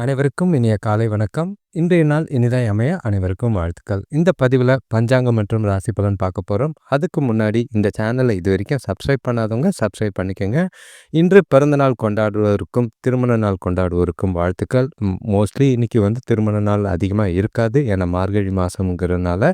அனைவருக்கும் இனிய காலை வணக்கம். இன்றைய நாள் இனிதாய் அமைய அனைவருக்கும் வாழ்த்துக்கள். இந்த பதிவில் பஞ்சாங்கம் மற்றும் ராசி பலன் பார்க்க போகிறோம். அதுக்கு முன்னாடி இந்த சேனலை இது வரைக்கும் சப்ஸ்கிரைப் பண்ணாதவங்க சப்ஸ்கிரைப் பண்ணிக்கோங்க. இன்று பிறந்தநாள் கொண்டாடுவோருக்கும் திருமண நாள் கொண்டாடுவோருக்கும் வாழ்த்துக்கள். மோஸ்ட்லி இன்றைக்கி திருமண நாள் அதிகமாக இருக்காது, ஏன்னா மார்கழி மாதம்ங்கிறதுனால.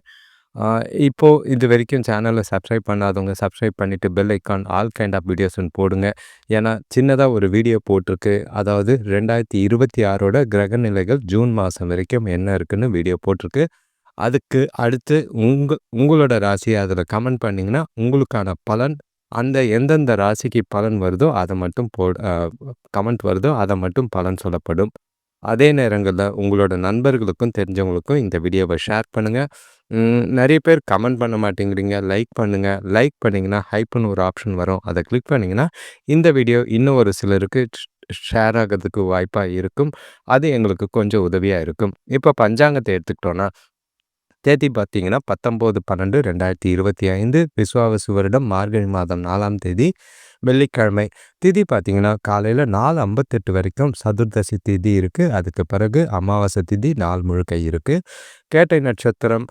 இப்போது இது வரைக்கும் சேனலை சப்ஸ்கிரைப் பண்ணாதவங்க சப்ஸ்கிரைப் பண்ணிவிட்டு bell icon all kind of வீடியோஸ்ன்னு போடுங்க. ஏன்னா சின்னதாக ஒரு வீடியோ போட்டிருக்கு, அதாவது 2026 கிரக நிலைகள் ஜூன் மாதம் வரைக்கும் என்ன இருக்குன்னு வீடியோ போட்டிருக்கு. அதுக்கு அடுத்து உங்களோட ராசியை அதில் கமெண்ட் பண்ணிங்கன்னா உங்களுக்கான பலன் அந்த எந்தெந்த ராசிக்கு பலன் வருதோ அதை மட்டும் கமெண்ட் வருதோ அதை மட்டும் பலன் சொல்லப்படும். அதே நேரங்களில் உங்களோட நண்பர்களுக்கும் தெரிஞ்சவங்களுக்கும் இந்த வீடியோவை ஷேர் பண்ணுங்கள். நிறைய பேர் கமெண்ட் பண்ண மாட்டேங்கிறீங்க, லைக் பண்ணுங்கள். லைக் பண்ணிங்கன்னா ஹைப்புன்னு ஒரு ஆப்ஷன் வரும், அதை கிளிக் பண்ணிங்கன்னா இந்த வீடியோ இன்னும் ஒரு சிலருக்கு ஷேர் ஆகிறதுக்கு வாய்ப்பாக இருக்கும். அது எங்களுக்கு கொஞ்சம் உதவியாக இருக்கும். இப்போ பஞ்சாங்கத்தை எடுத்துக்கிட்டோன்னா தேதி பார்த்தீங்கன்னா 19/12/2025 விஸ்வாவசு வருடம் மார்கழி மாதம் 4ஆம் தேதி வெள்ளிக்கிழமை. திதி பார்த்தீங்கன்னா காலையில் 4:58 வரைக்கும் சதுர்தசி திதி இருக்குது. அதுக்கு பிறகு அமாவாசை திதி நாள் முழுக்க இருக்குது. கேட்டை நட்சத்திரம்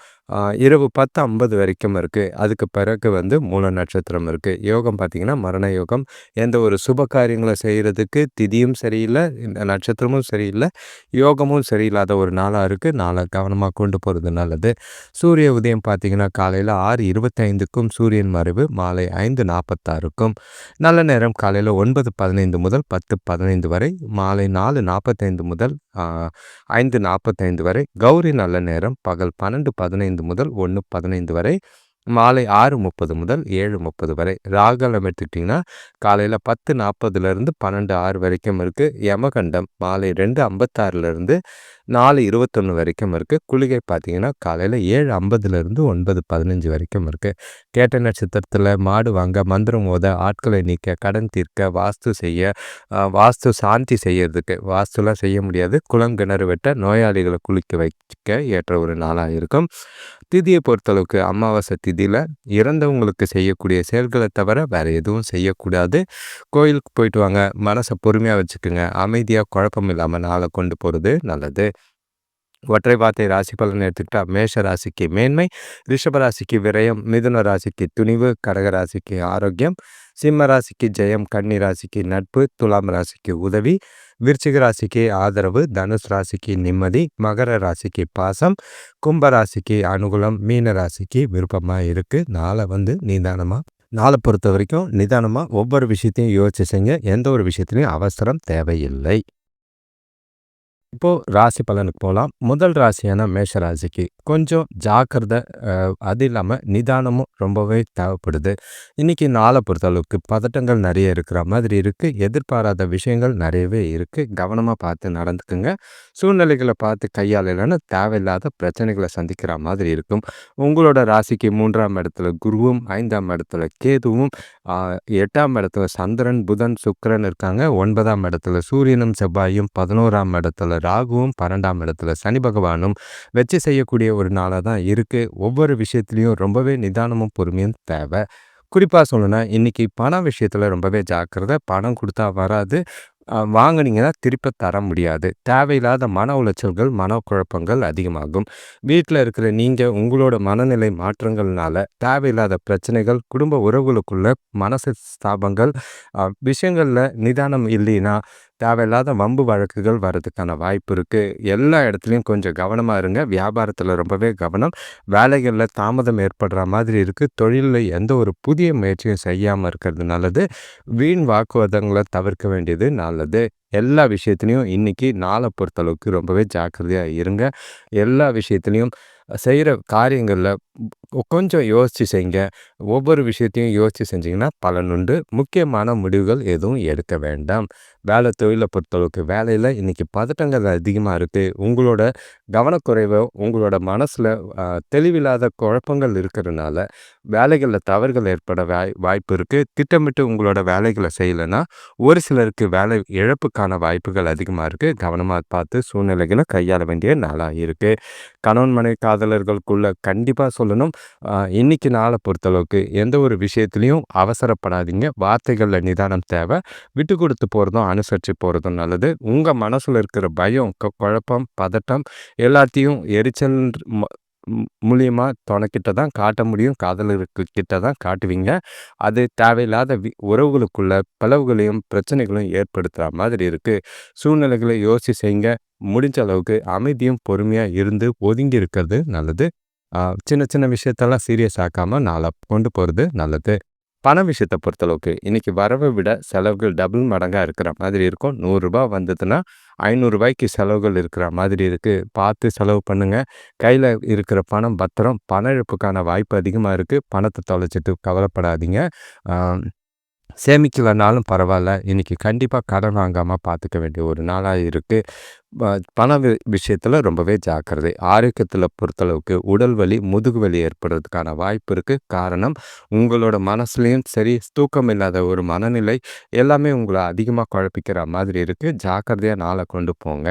இரவு 10:50 வரைக்கும் இருக்குது. அதுக்கு பிறகு மூல நட்சத்திரம் இருக்குது. யோகம் பார்த்திங்கன்னா மரண யோகம். எந்த ஒரு சுப காரியங்களை செய்கிறதுக்கு திதியும் சரியில்லை, இந்த நட்சத்திரமும் சரியில்லை, யோகமும் சரியில்லாத ஒரு நாளாக இருக்குது. நாளை கவனமாக கொண்டு போகிறது நல்லது. சூரிய உதயம் பார்த்திங்கன்னா காலையில் 6:25க்கும் சூரியன் மறைவு மாலை 5:46க்கும். நல்ல நேரம் காலையில் 9:15 முதல் 10:15 வரை, மாலை 4:45 முதல் 5:45 வரை. கௌரி நல்ல நேரம் பகல் 12:15 முதல் 1:15 வரை, மாலை 6:30 முதல் 7:30 வரை. ராகலம் எடுத்துக்கிட்டிங்கன்னா காலையில் 10:40 12:06 வரைக்கும் இருக்குது. யமகண்டம் மாலை 2:56 4:21 வரைக்கும் இருக்குது. குளிகை பார்த்திங்கன்னா காலையில் 7:50 9:15 வரைக்கும் இருக்குது. கேட்ட நட்சத்திரத்தில் மாடு வாங்க, மந்திரம் ஓத, ஆட்களை நீக்க, கடன் தீர்க்க, வாஸ்து செய்ய, வாஸ்து சாந்தி செய்யறதுக்கு, வாஸ்துலாம் செய்ய முடியாது, குளம் கிணறு வெட்ட, நோயாளிகளை குளிக்க வைக்க ஏற்ற ஒரு நாளாக இருக்கும். திதியை பொறுத்தளவுக்கு அமாவாசை திதியில் இறந்தவங்களுக்கு செய்யக்கூடிய செயல்களை தவிர வேறு எதுவும் செய்யக்கூடாது. கோயிலுக்கு போயிட்டு வாங்க, மனசை பொறுமையாக வச்சுக்கோங்க, அமைதியாக குழப்பம் இல்லாமல் நாளை கொண்டு போகிறது நல்லது. ஒற்றை வார்த்தை ராசி பலன் எடுத்துக்கிட்டால் மேஷ ராசிக்கு மேன்மை, ரிஷப ராசிக்கு விரயம், மிதுன ராசிக்கு துணிவு, கடக ராசிக்கு ஆரோக்கியம், சிம்ம ராசிக்கு ஜெயம், கன்னி ராசிக்கு நட்பு, துலாம் ராசிக்கு உதவி, விருச்சிக ராசிக்கு ஆதரவு, தனுஷ் ராசிக்கு நிம்மதி, மகர ராசிக்கு பாசம், கும்ப ராசிக்கு அனுகூலம், மீன ராசிக்கு விருப்பமாக இருக்குது. நாளை நாளை பொறுத்த வரைக்கும் நிதானமாக ஒவ்வொரு விஷயத்தையும் யோசிச்சு செய்யுங்க. எந்த ஒரு விஷயத்துலையும் அவசரம் தேவையில்லை. இப்போது ராசி பலனுக்கு போகலாம். முதல் ராசியான மேஷ ராசிக்கு கொஞ்சம் ஜாக்கிரதை, அது இல்லாமல் நிதானமும் ரொம்பவே தேவைப்படுது. இன்றைக்கி நாளை பொறுத்தளவுக்கு பதட்டங்கள் நிறைய இருக்கிற மாதிரி இருக்குது. எதிர்பாராத விஷயங்கள் நிறையவே இருக்குது. கவனமாக பார்த்து நடந்துக்குங்க. சூழ்நிலைகளை பார்த்து கையாளலைன்னு தேவையில்லாத பிரச்சனைகளை சந்திக்கிற மாதிரி இருக்கும். உங்களோட ராசிக்கு 3ஆம் இடத்துல குருவும், 5ஆம் இடத்துல கேதுவும், 8ஆம் இடத்துல சந்திரன், புதன், சுக்கிரன் இருக்காங்க. 9ஆம் இடத்துல சூரியனும் செவ்வாயும், 11ஆம் இடத்துல ராகுவும், 12ஆம் இடத்துல சனி பகவானும் வச்சு செய்யக்கூடிய ஒரு நாளாக தான் இருக்குது. ஒவ்வொரு விஷயத்துலையும் ரொம்பவே நிதானமும் பொறுமையும் தேவை. குறிப்பாக சொல்லணும்னா இன்றைக்கி பண விஷயத்தில் ரொம்பவே ஜாக்கிரதை. பணம் கொடுத்தா வராது, வாங்கினீங்கன்னா திருப்ப தர முடியாது. தேவையில்லாத மன உளைச்சல்கள், மனக்குழப்பங்கள் அதிகமாகும். வீட்டில் இருக்கிற நீங்கள் உங்களோட மனநிலை மாற்றங்கள்னால தேவையில்லாத பிரச்சனைகள், குடும்ப உறவுகளுக்குள்ள மனஸ்தாபங்கள், விஷயங்களில் நிதானம் இல்லைன்னா தேவையில்லாத வம்பு வழக்குகள் வர்றதுக்கான வாய்ப்பு இருக்குது. எல்லா இடத்துலையும் கொஞ்சம் கவனமாக இருங்க. வியாபாரத்தில் ரொம்பவே கவனம். வேலைகளில் தாமதம் ஏற்படுற மாதிரி இருக்குது. தொழிலில் எந்த ஒரு புதிய முயற்சியும் செய்யாமல் இருக்கிறது நல்லது. வீண் வாக்குவாதங்களை தவிர்க்க வேண்டியது நல்லது. எல்லா விஷயத்துலையும் இன்றைக்கி நாளை பொறுத்தளவுக்கு ரொம்பவே ஜாக்கிரதையாக இருங்க. எல்லா விஷயத்துலையும் செய்கிற காரியங்களில் கொஞ்சம் யோசித்து செய்யுங்க. ஒவ்வொரு விஷயத்தையும் யோசித்து செஞ்சிங்கன்னா பலனுண்டு. முக்கியமான முடிவுகள் எதுவும் எடுக்க வேண்டாம். வேலை தொழிலை பொறுத்தளவுக்கு வேலையில் இன்றைக்கி பதட்டங்கள் அதிகமாக இருக்குது. உங்களோட கவனக்குறைவோ, உங்களோட மனசில் தெளிவில்லாத குழப்பங்கள் இருக்கிறதுனால வேலைகள்ல தவறுகள் ஏற்பட வாய்ப்பு இருக்கு. திட்டமிட்டு உங்களோட வேலைகள செய்யலன்னா, ஒரு சிலருக்கு வேலை இழப்புக்கான வாய்ப்புகள் அதிகமா இருக்கு. கவனமா பார்த்து சூழ்நிலைகள கையாள வேண்டிய நாளா இருக்கு. கணவன் மனைவி காதலர்களுக்குள்ள கண்டிப்பா சொல்லணும். இன்னைக்கு நாள பொறுத்தளவுக்கு எந்த ஒரு விஷயத்திலயும் அவசரப்படாதீங்க. வார்த்தைகள்ல நிதானம் தேவை. விட்டு குடுத்து போறதும், அனுசரிச்சு போறதும் நல்லது. உங்க மனசுல இருக்கிற பயம், குழப்பம், பதட்டம் எல்லாத்தையும் எரிச்சல் மூலியமா தொணக்கிட்ட தான் காட்ட முடியும். காதலருக்கு கிட்ட தான் காட்டுவீங்க. அது தேவையில்லாத உறவுகளுக்குள்ள பிளவுகளையும், பிரச்சனைகளையும் ஏற்படுத்துற மாதிரி இருக்கு. சூழ்நிலைகளை யோசிச்சு செய்யுங்க. முடிஞ்ச அளவுக்கு அமைதியும், பொறுமையா இருந்து ஒதுங்கி இருக்கிறது நல்லது. சின்ன சின்ன விஷயத்தெல்லாம் சீரியஸ் ஆக்காம நாள கொண்டு போறது நல்லது. பண விஷயத்த பொறுத்தளவுக்கு இன்னைக்கு வரவை விட செலவுகள் டபுள் மடங்கா இருக்கிற மாதிரி இருக்கும். ரூ. 100 வந்ததுன்னா, ரூ. 500க்கு செலவுகள் இருக்கிற மாதிரி இருக்கு. பார்த்து செலவு பண்ணுங்க. கையில இருக்கிற பணம் பத்திரம். பண இழப்புக்கான வாய்ப்பு அதிகமா இருக்கு. பணத்த தொலைச்சிட்டு கவலைப்படாதீங்க. ஆ சேமிக்கலனாலும் பரவால்ல. இன்னைக்கு கண்டிப்பா கடன் வாங்காம பார்த்துக்க வேண்டிய ஒரு நாளா இருக்கு. ப பண விஷயத்துல ரொம்பவே ஜாக்கிரதை. ஆரோக்கியத்துல பொறுத்தளவுக்கு உடல் வலி, முதுகு வலி ஏற்படுறதுக்கான வாய்ப்பு இருக்கு. காரணம், உங்களோட மனசுலயும் சரி, தூக்கம் இல்லாத ஒரு மனநிலை எல்லாமே உங்கள அதிகமா குழப்பிக்கிற மாதிரி இருக்கு. ஜாக்கிரதையா நாள கொண்டு போங்க.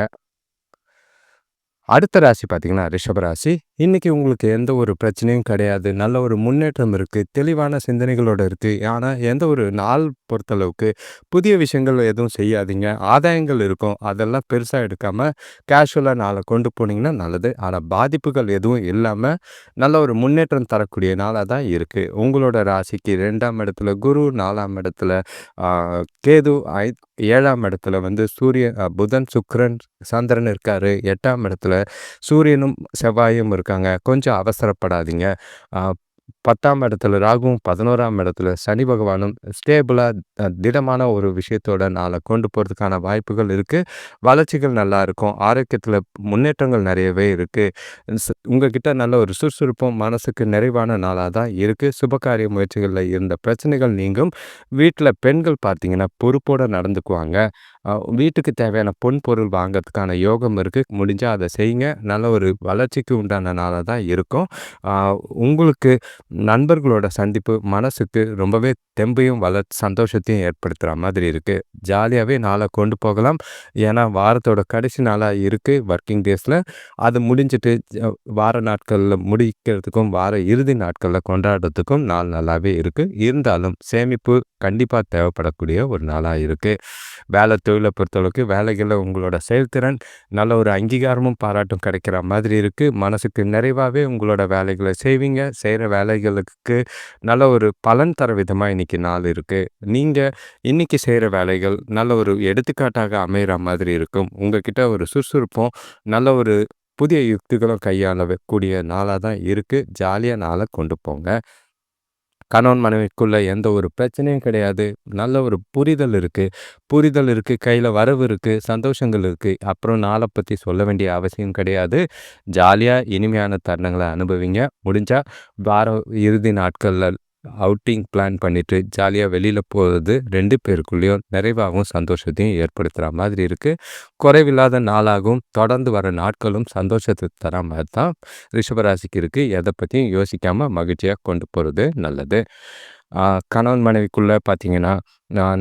அடுத்த ராசி பார்த்தீங்கன்னா, ரிஷப ராசி. இன்னைக்கு உங்களுக்கு எந்த ஒரு பிரச்சனையும் கிடையாது. நல்ல ஒரு முன்னேற்றம் இருக்கு. தெளிவான சிந்தனைகளோட இருக்கு. ஆனா, எந்த ஒரு நாள் பொறுத்தளவுக்கு புதிய விஷயங்கள் எதுவும் செய்யாதீங்க. ஆதாயங்கள் இருக்கும். அதெல்லாம் பெருசா எடுக்காம, கேஷுவலா நாள கொண்டு போனீங்கன்னா நல்லது. ஆனா, பாதிப்புகள் எதுவும் இல்லாம, நல்ல ஒரு முன்னேற்றம் தரக்கூடிய நாளா தான் இருக்கு. உங்களோட ராசிக்கு 2ஆம் இடத்துல குரு, 4ஆம் இடத்துல ஆ கேது, 7ஆம் இடத்துல சூரியன், புதன், சுக்கிரன், சந்திரன் இருக்காரு. 8ஆம் இடத்துல சூரியனும், செவ்வாயும் இருக்காங்க. கொஞ்சம் அவசரப்படாதீங்க. அ 10ஆம் இடத்துல ராகுவும், 11ஆம் இடத்துல சனி பகவானும் ஸ்டேபிளா திடமான ஒரு விஷயத்தோட நாள கொண்டு போறதுக்கான வாய்ப்புகள் இருக்கு. வளர்ச்சிகள் நல்லா இருக்கும். ஆரோக்கியத்துல முன்னேற்றங்கள் நிறையவே இருக்கு. உங்ககிட்ட நல்ல ஒரு சுறுசுறுப்பும், மனசுக்கு நிறைவான நாளா தான் இருக்கு. சுபகாரிய முயற்சிகள்ல இருந்த பிரச்சனைகள் நீங்கும். வீட்ல பெண்கள் பார்த்தீங்கன்னா, பொறுப்போட நடந்துக்குவாங்க. வீட்டுக்கு தேவையான பொருள் வாங்கறதுக்கான யோகம் இருக்கு. முடிஞ்சா அத செய்யுங்க. நல்ல ஒரு வளர்ச்சிக்கு உண்டான நாளா தான் இருக்கும். அ உங்களுக்கு நண்பர்களோட சந்திப்பு மனசுக்கு ரொம்பவே தெம்பையும், சந்தோஷத்தையும் ஏற்படுத்துற மாதிரி இருக்கு. ஜாலியாவே நாள கொண்டு போகலாம். ஏன்னா, வாரத்தோட கடைசி நாளா இருக்கு வொர்க்கிங் டேஸ்ல. அது முடிஞ்சுட்டு வார நாட்கள்ல முடிக்கிறதுக்கும், வார இறுதி நாட்கள்ல கொண்டாடுறதுக்கும் நாள் நல்லாவே இருக்கு. இருந்தாலும் சேமிப்பு கண்டிப்பா தேவைப்படக்கூடிய ஒரு நாளா இருக்கு. வேலை தொழிலை பொறுத்தளவுக்கு வேலைகளில் உங்களோட செயல்திறன் நல்ல ஒரு அங்கீகாரமும் பாராட்டும் கிடைக்கிற மாதிரி இருக்குது. மனசுக்கு நிறைவாகவே உங்களோட வேலைகளை செய்வீங்க. செய்கிற வேலைகளுக்கு நல்ல ஒரு பலன் தர விதமாக இன்றைக்கி நாள் இருக்குது. நீங்கள் இன்றைக்கி செய்கிற வேலைகள் நல்ல ஒரு எடுத்துக்காட்டாக அமைகிற மாதிரி இருக்கும். உங்ககிட்ட ஒரு சுறுசுறுப்பும் நல்ல ஒரு புதிய யுக்திகளும் கையாளக்கூடிய நாளாக தான் இருக்குது. ஜாலியாக நாளை கொண்டு போங்க. கணவன் மனைவிக்குள்ள எந்த ஒரு பிரச்சனையும் கிடையாது. நல்ல ஒரு புரிதல் இருக்கு. கையில வரவு இருக்கு. சந்தோஷங்கள் இருக்கு. அப்புறம் நாள பத்தி சொல்ல வேண்டிய அவசியம் கிடையாது. ஜாலியா இனிமையான தருணங்கள அனுபவிங்க. முடிஞ்சா வார இறுதி நாட்கள்ல அவுட்டிங் பிளான் பண்ணிட்டு ஜாலியா வெளியில போறது 2 பேருக்குள்ளேயும் நிறைவாகவும், சந்தோஷத்தையும் ஏற்படுத்துற மாதிரி இருக்கு. குறைவில்லாத நாளாகவும், தொடர்ந்து வர நாட்களும் சந்தோஷத்த தர மாரி தான் ரிஷபராசிக்கு இருக்கு. எத பத்தியும் யோசிக்காம மகிழ்ச்சியா கொண்டு போறது நல்லது. கணவன் மனைவிக்குள்ள பார்த்தீங்கன்னா,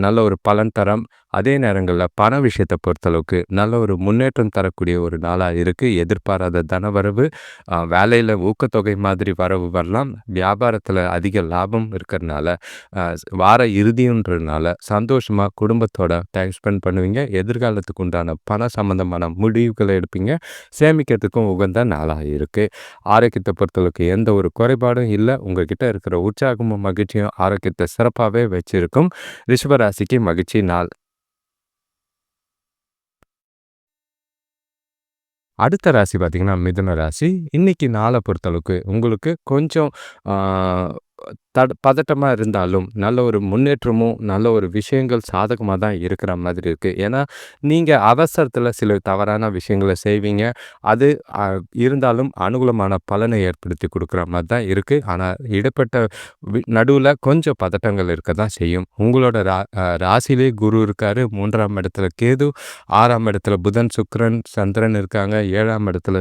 நல்ல ஒரு பலன் தரம். அதே நேரங்கள்ல பண விஷயத்த பொறுத்தளவுக்கு நல்ல ஒரு முன்னேற்றம் தரக்கூடிய ஒரு நாளா இருக்கு. எதிர்பாராத தனவரவு, வேலையில ஊக்கத்தொகை மாதிரி வரவு வரலாம். வியாபாரத்துல அதிக லாபம் இருக்கிறனால, வார இறுதின்றதுனால சந்தோஷமா குடும்பத்தோட டைம் ஸ்பெண்ட் பண்ணுவீங்க. எதிர்காலத்துக்கு உண்டான பண சம்பந்தமான முடிவுகளை எடுப்பீங்க. சேமிக்கிறதுக்கும் உகந்த நாளா இருக்கு. ஆரோக்கியத்தை பொறுத்தளவுக்கு எந்த ஒரு குறைபாடும் இல்ல. உங்ககிட்ட இருக்கிற உற்சாகமும், மகிழ்ச்சியும் ஆரோக்கியத்தை சிறப்பாவே வச்சிருக்கும். ரிஷபராசிக்கு மகிழ்ச்சி நாள். அடுத்த ராசி பார்த்தீங்கன்னா, மிதுன ராசி. இன்னைக்கு நாள பொறுத்தளவுக்கு உங்களுக்கு கொஞ்சம் ஆ பதட்டமா இருந்தாலும், நல்ல ஒரு முன்னேற்றமும், நல்ல ஒரு விஷயங்கள் சாதகமா தான் இருக்கிற மாதிரி இருக்கு. ஏன்னா, நீங்க அவசரத்துல சில தவறான விஷயங்கள செய்வீங்க. அது அ இருந்தாலும் அனுகூலமான பலனை ஏற்படுத்தி குடுக்குற மாரி தான் இருக்கு. ஆனா, இடைப்பட்ட நடுவுல கொஞ்சம் பதட்டங்கள் இருக்க தான் செய்யும். உங்களோட ராசியிலே குரு இருக்காரு, 3ஆம் இடத்துல கேது, 6ஆம் இடத்துல புதன், சுக்கிரன், சந்திரன் இருக்காங்க. 7ஆம் இடத்துல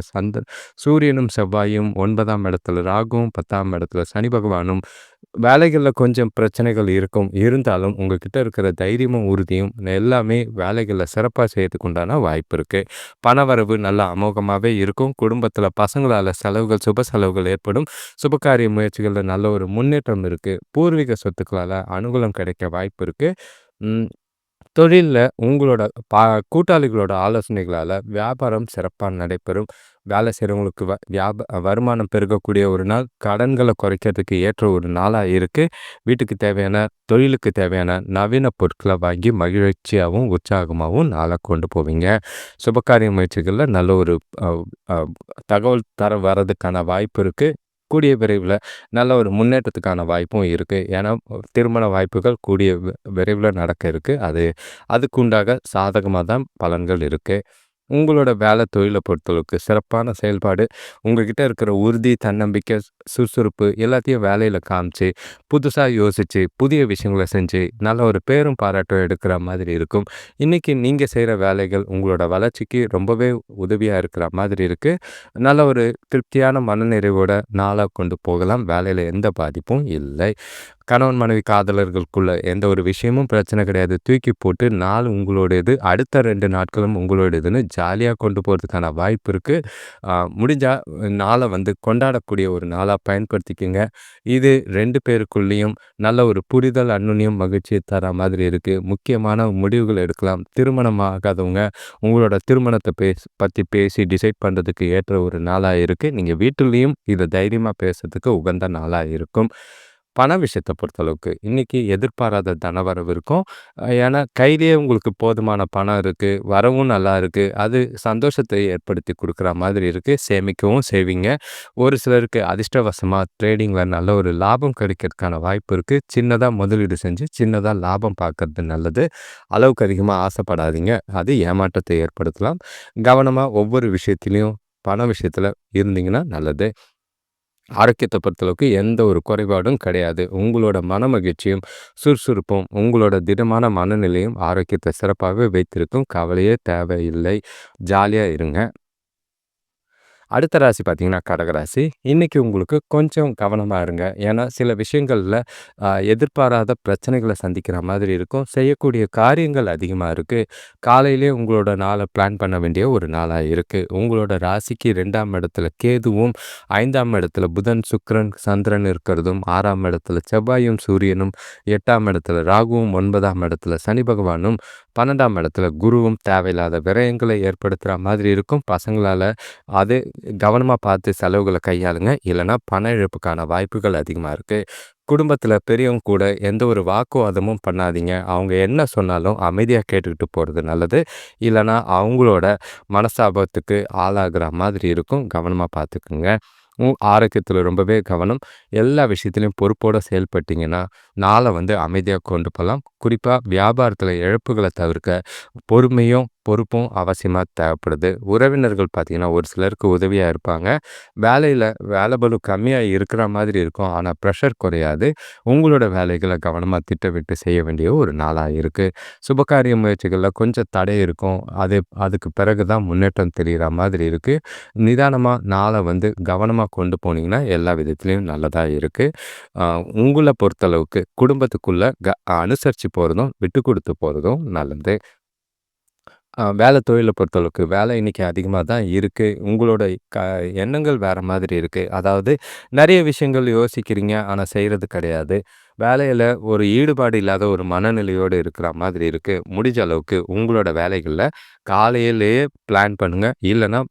சூரியனும், செவ்வாயும், 9ஆம் இடத்துல ராகுவும், 10ஆம் இடத்துல சனி பகவானும். வேலைகள்ல கொஞ்சம் பிரச்சனைகள் இருக்கும். இருந்தாலும் உங்ககிட்ட இருக்கிற தைரியமும், உறுதியும் எல்லாமே வேலைகள்ல சிறப்பா செய்யறதுக்கு உண்டான வாய்ப்பு இருக்கு. பணவரவு நல்லா அமோகமாவே இருக்கும். குடும்பத்தில பசங்களால செலவுகள், சுப செலவுகள் ஏற்படும். சுபகாரிய முயற்சிகள்ல நல்ல ஒரு முன்னேற்றம் இருக்கு. பூர்வீக சொத்துக்களால அனுகூலம் கிடைக்க வாய்ப்பு இருக்கு. ம். தொழில்ல உங்களோட பா கூட்டாளிகளோட ஆலோசனைகளால வியாபாரம் சிறப்பா நடைபெறும். வேலை செய்றவங்களுக்கு வருமானம் பெருகக்கூடிய ஒரு நாள். கடன்கள குறைக்கிறதுக்கு ஏற்ற ஒரு நாளா இருக்கு. வீட்டுக்கு தேவையான, தொழிலுக்கு தேவையான நவீன பொருட்கள வாங்கி மகிழ்ச்சியாவும், உற்சாகமாவும் நாள கொண்டு போவீங்க. சுபகாரிய முயற்சிகள்ல நல்ல ஒரு அ அ தகவல் வரதுக்கான வாய்ப்பு இருக்கு. கூடிய விரைவில நல்ல ஒரு முன்னேற்றத்துக்கான வாய்ப்பும் இருக்கு. ஏன்னா, திருமண வாய்ப்புகள் கூடிய விரைவில நடக்க இருக்கு. அதுக்குண்டாக சாதகமா தான் பலன்கள் இருக்கு. உங்களோட வேலை தொழில பொறுத்தளவுக்கு சிறப்பான செயல்பாடு. உங்ககிட்ட இருக்கிற உறுதி, தன்னம்பிக்கை, சுறுசுறுப்பு எல்லாத்தையும் வேலையில காமிச்சு, புதுசா யோசிச்சு, புதிய விஷயங்கள செஞ்சு, நல்ல ஒரு பேரும் பாராட்டும் எடுக்கிற மாதிரி இருக்கும். இன்னைக்கு நீங்க செய்ற வேலைகள் உங்களோட வளர்ச்சிக்கு ரொம்பவே உதவியா இருக்கிற மாதிரி இருக்கு. நல்ல ஒரு திருப்தியான மனநிறைவோட நாளா கொண்டு போகலாம். வேலையில எந்த பாதிப்பும் இல்லை. கணவன் மனைவி காதலர்களுக்குள்ள எந்த ஒரு விஷயமும் பிரச்சனை கிடையாது. தூக்கி போட்டு நாள் உங்களோடது. அடுத்த 2 நாட்களும் உங்களோடதுன்னு ஜாலியா கொண்டு போறதுக்கான வாய்ப்பு இருக்கு. முடிஞ்சா நாள கொண்டாடக்கூடிய ஒரு நாளா பயன்படுத்திக்கங்க. இது 2 பேருக்குள்ளேயும் நல்ல ஒரு புரிதல், அன்னுன்யம், மகிழ்ச்சிய தர மாதிரி இருக்கு. முக்கியமான முடிவுகள் எடுக்கலாம். திருமணம் ஆகாதவங்க உங்களோட திருமணத்த பத்தி பேசி டிசைட் பண்றதுக்கு ஏற்ற ஒரு நாளா இருக்கு. நீங்க வீட்டிலயும் இத தைரியமா பேசுறதுக்கு உகந்த நாளா இருக்கும். பண விஷயத்த பொறுத்தளவுக்கு, இன்னைக்கு எதிர்பாராத தனவரவு இருக்கும். ஏன்னா கையிலேயே உங்களுக்கு போதுமான பணம் இருக்கு. வரவும் நல்லா இருக்கு. அது சந்தோஷத்தை ஏற்படுத்தி குடுக்குற மாதிரி இருக்கு. சேமிக்கவும் செய்வீங்க. ஒரு சிலருக்கு அதிர்ஷ்டவசமா ட்ரேடிங்ல நல்ல ஒரு லாபம் கிடைக்கிறதுக்கான வாய்ப்பு இருக்கு. சின்னதா முதலீடு செஞ்சு, சின்னதா லாபம் பார்க்கறது நல்லது. அளவுக்கு அதிகமா ஆசைப்படாதீங்க. அது ஏமாற்றத்தை ஏற்படுத்தலாம். கவனமா ஒவ்வொரு விஷயத்திலயும் பண விஷயத்துல இருந்தீங்கன்னா நல்லது. ஆரோக்கியத்த பொறுத்தளவுக்கு எந்த ஒரு குறைபாடும் கிடையாது. உங்களோட மனமகிழ்ச்சியும், சுறுசுறுப்பும், உங்களோட திடமான மனநிலையும் ஆரோக்கியத்த சிறப்பாகவே வைத்திருக்கும். கவலையே தேவையில்லை. ஜாலியா இருங்க. அடுத்த ராசி பார்த்தீங்கன்னா கடகராசி. இன்னைக்கு உங்களுக்கு கொஞ்சம் கவனமா இருங்க. ஏன்னா சில விஷயங்கள்ல எதிர்பாராத பிரச்சனைகள சந்திக்கிற மாதிரி இருக்கும். செய்யக்கூடிய காரியங்கள் அதிகமா இருக்கு. காலையிலேயே உங்களோட நாள பிளான் பண்ண வேண்டிய ஒரு நாளா இருக்கு. உங்களோட ராசிக்கு 2ஆம் இடத்துல கேதுவும், 5ஆம் இடத்துல புதன், சுக்கிரன், சந்திரன் இருக்கிறதும், 6ஆம் இடத்துல செவ்வாயும், சூரியனும், 8ஆம் இடத்துல ராகுவும், 9ஆம் இடத்துல சனி பகவானும், 12ஆம் இடத்துல குருவும் தேவையில்லாத விரயங்களை ஏற்படுத்துற மாதிரி இருக்கும். பசங்களால அது கவனமா பார்த்து செலவுகள கையாளுங்க. இல்லன்னா பண இழப்புக்கான வாய்ப்புகள் அதிகமா இருக்கு. குடும்பத்தில பெரியவங்க கூட எந்த ஒரு வாக்குவாதமும் பண்ணாதீங்க. அவங்க என்ன சொன்னாலும் அமைதியா கேட்டுக்கிட்டு போறது நல்லது. இல்லன்னா அவங்களோட மனஸ்தாபத்துக்கு ஆளாகுற மாதிரி இருக்கும். கவனமா பார்த்துக்குங்க. ஆரோக்கியத்தில ரொம்பவே கவனம். எல்லா விஷயத்திலயும் பொறுப்போட செயல்பட்டீங்கன்னா, நாள அமைதியா கொண்டு போலாம். குறிப்பா வியாபாரத்தில இழப்புகள தவிர்க்க பொறுமையும், பொறுப்பும் அவசியமா தேவைப்படுது. உறவினர்கள் பார்த்தீங்கன்னா, ஒரு சிலருக்கு உதவியா இருப்பாங்க. வேலையில வேலை பளு கம்மியா இருக்கிற மாதிரி இருக்கும். ஆனா பிரஷர் குறையாது. உங்களோட வேலைகள கவனமா திட்டமிட்டு செய்ய வேண்டிய ஒரு நாளா இருக்கு. சுபகாரிய முயற்சிகள்ல கொஞ்சம் தடை இருக்கும். அதுக்கு பிறகு தான் முன்னேற்றம் தெரியிற மாதிரி இருக்கு. நிதானமா நாள கவனமா கொண்டு போனீங்கன்னா, எல்லா விதத்திலயும் நல்லதா இருக்கு. அ உங்கள பொறுத்தளவுக்கு குடும்பத்துக்குள்ள அனுசரிச்சு போறதும், விட்டு குடுத்து போறதும் நல்லது. வேலை தொழில பொறுத்தளவுக்கு வேலை இன்னைக்கு அதிகமா தான் இருக்கு. உங்களோட க எண்ணங்கள் வேற மாதிரி இருக்கு. அதாவது நெறைய விஷயங்கள் யோசிக்கிறீங்க. ஆனா செய்றது கிடையாது. வேலையில ஒரு ஈடுபாடு இல்லாத ஒரு மனநிலையோடு இருக்கிற மாதிரி இருக்கு. முடிஞ்ச அளவுக்கு உங்களோட வேலைகள்ல காலையிலேயே பிளான் பண்ணுங்க. இல்லன்னா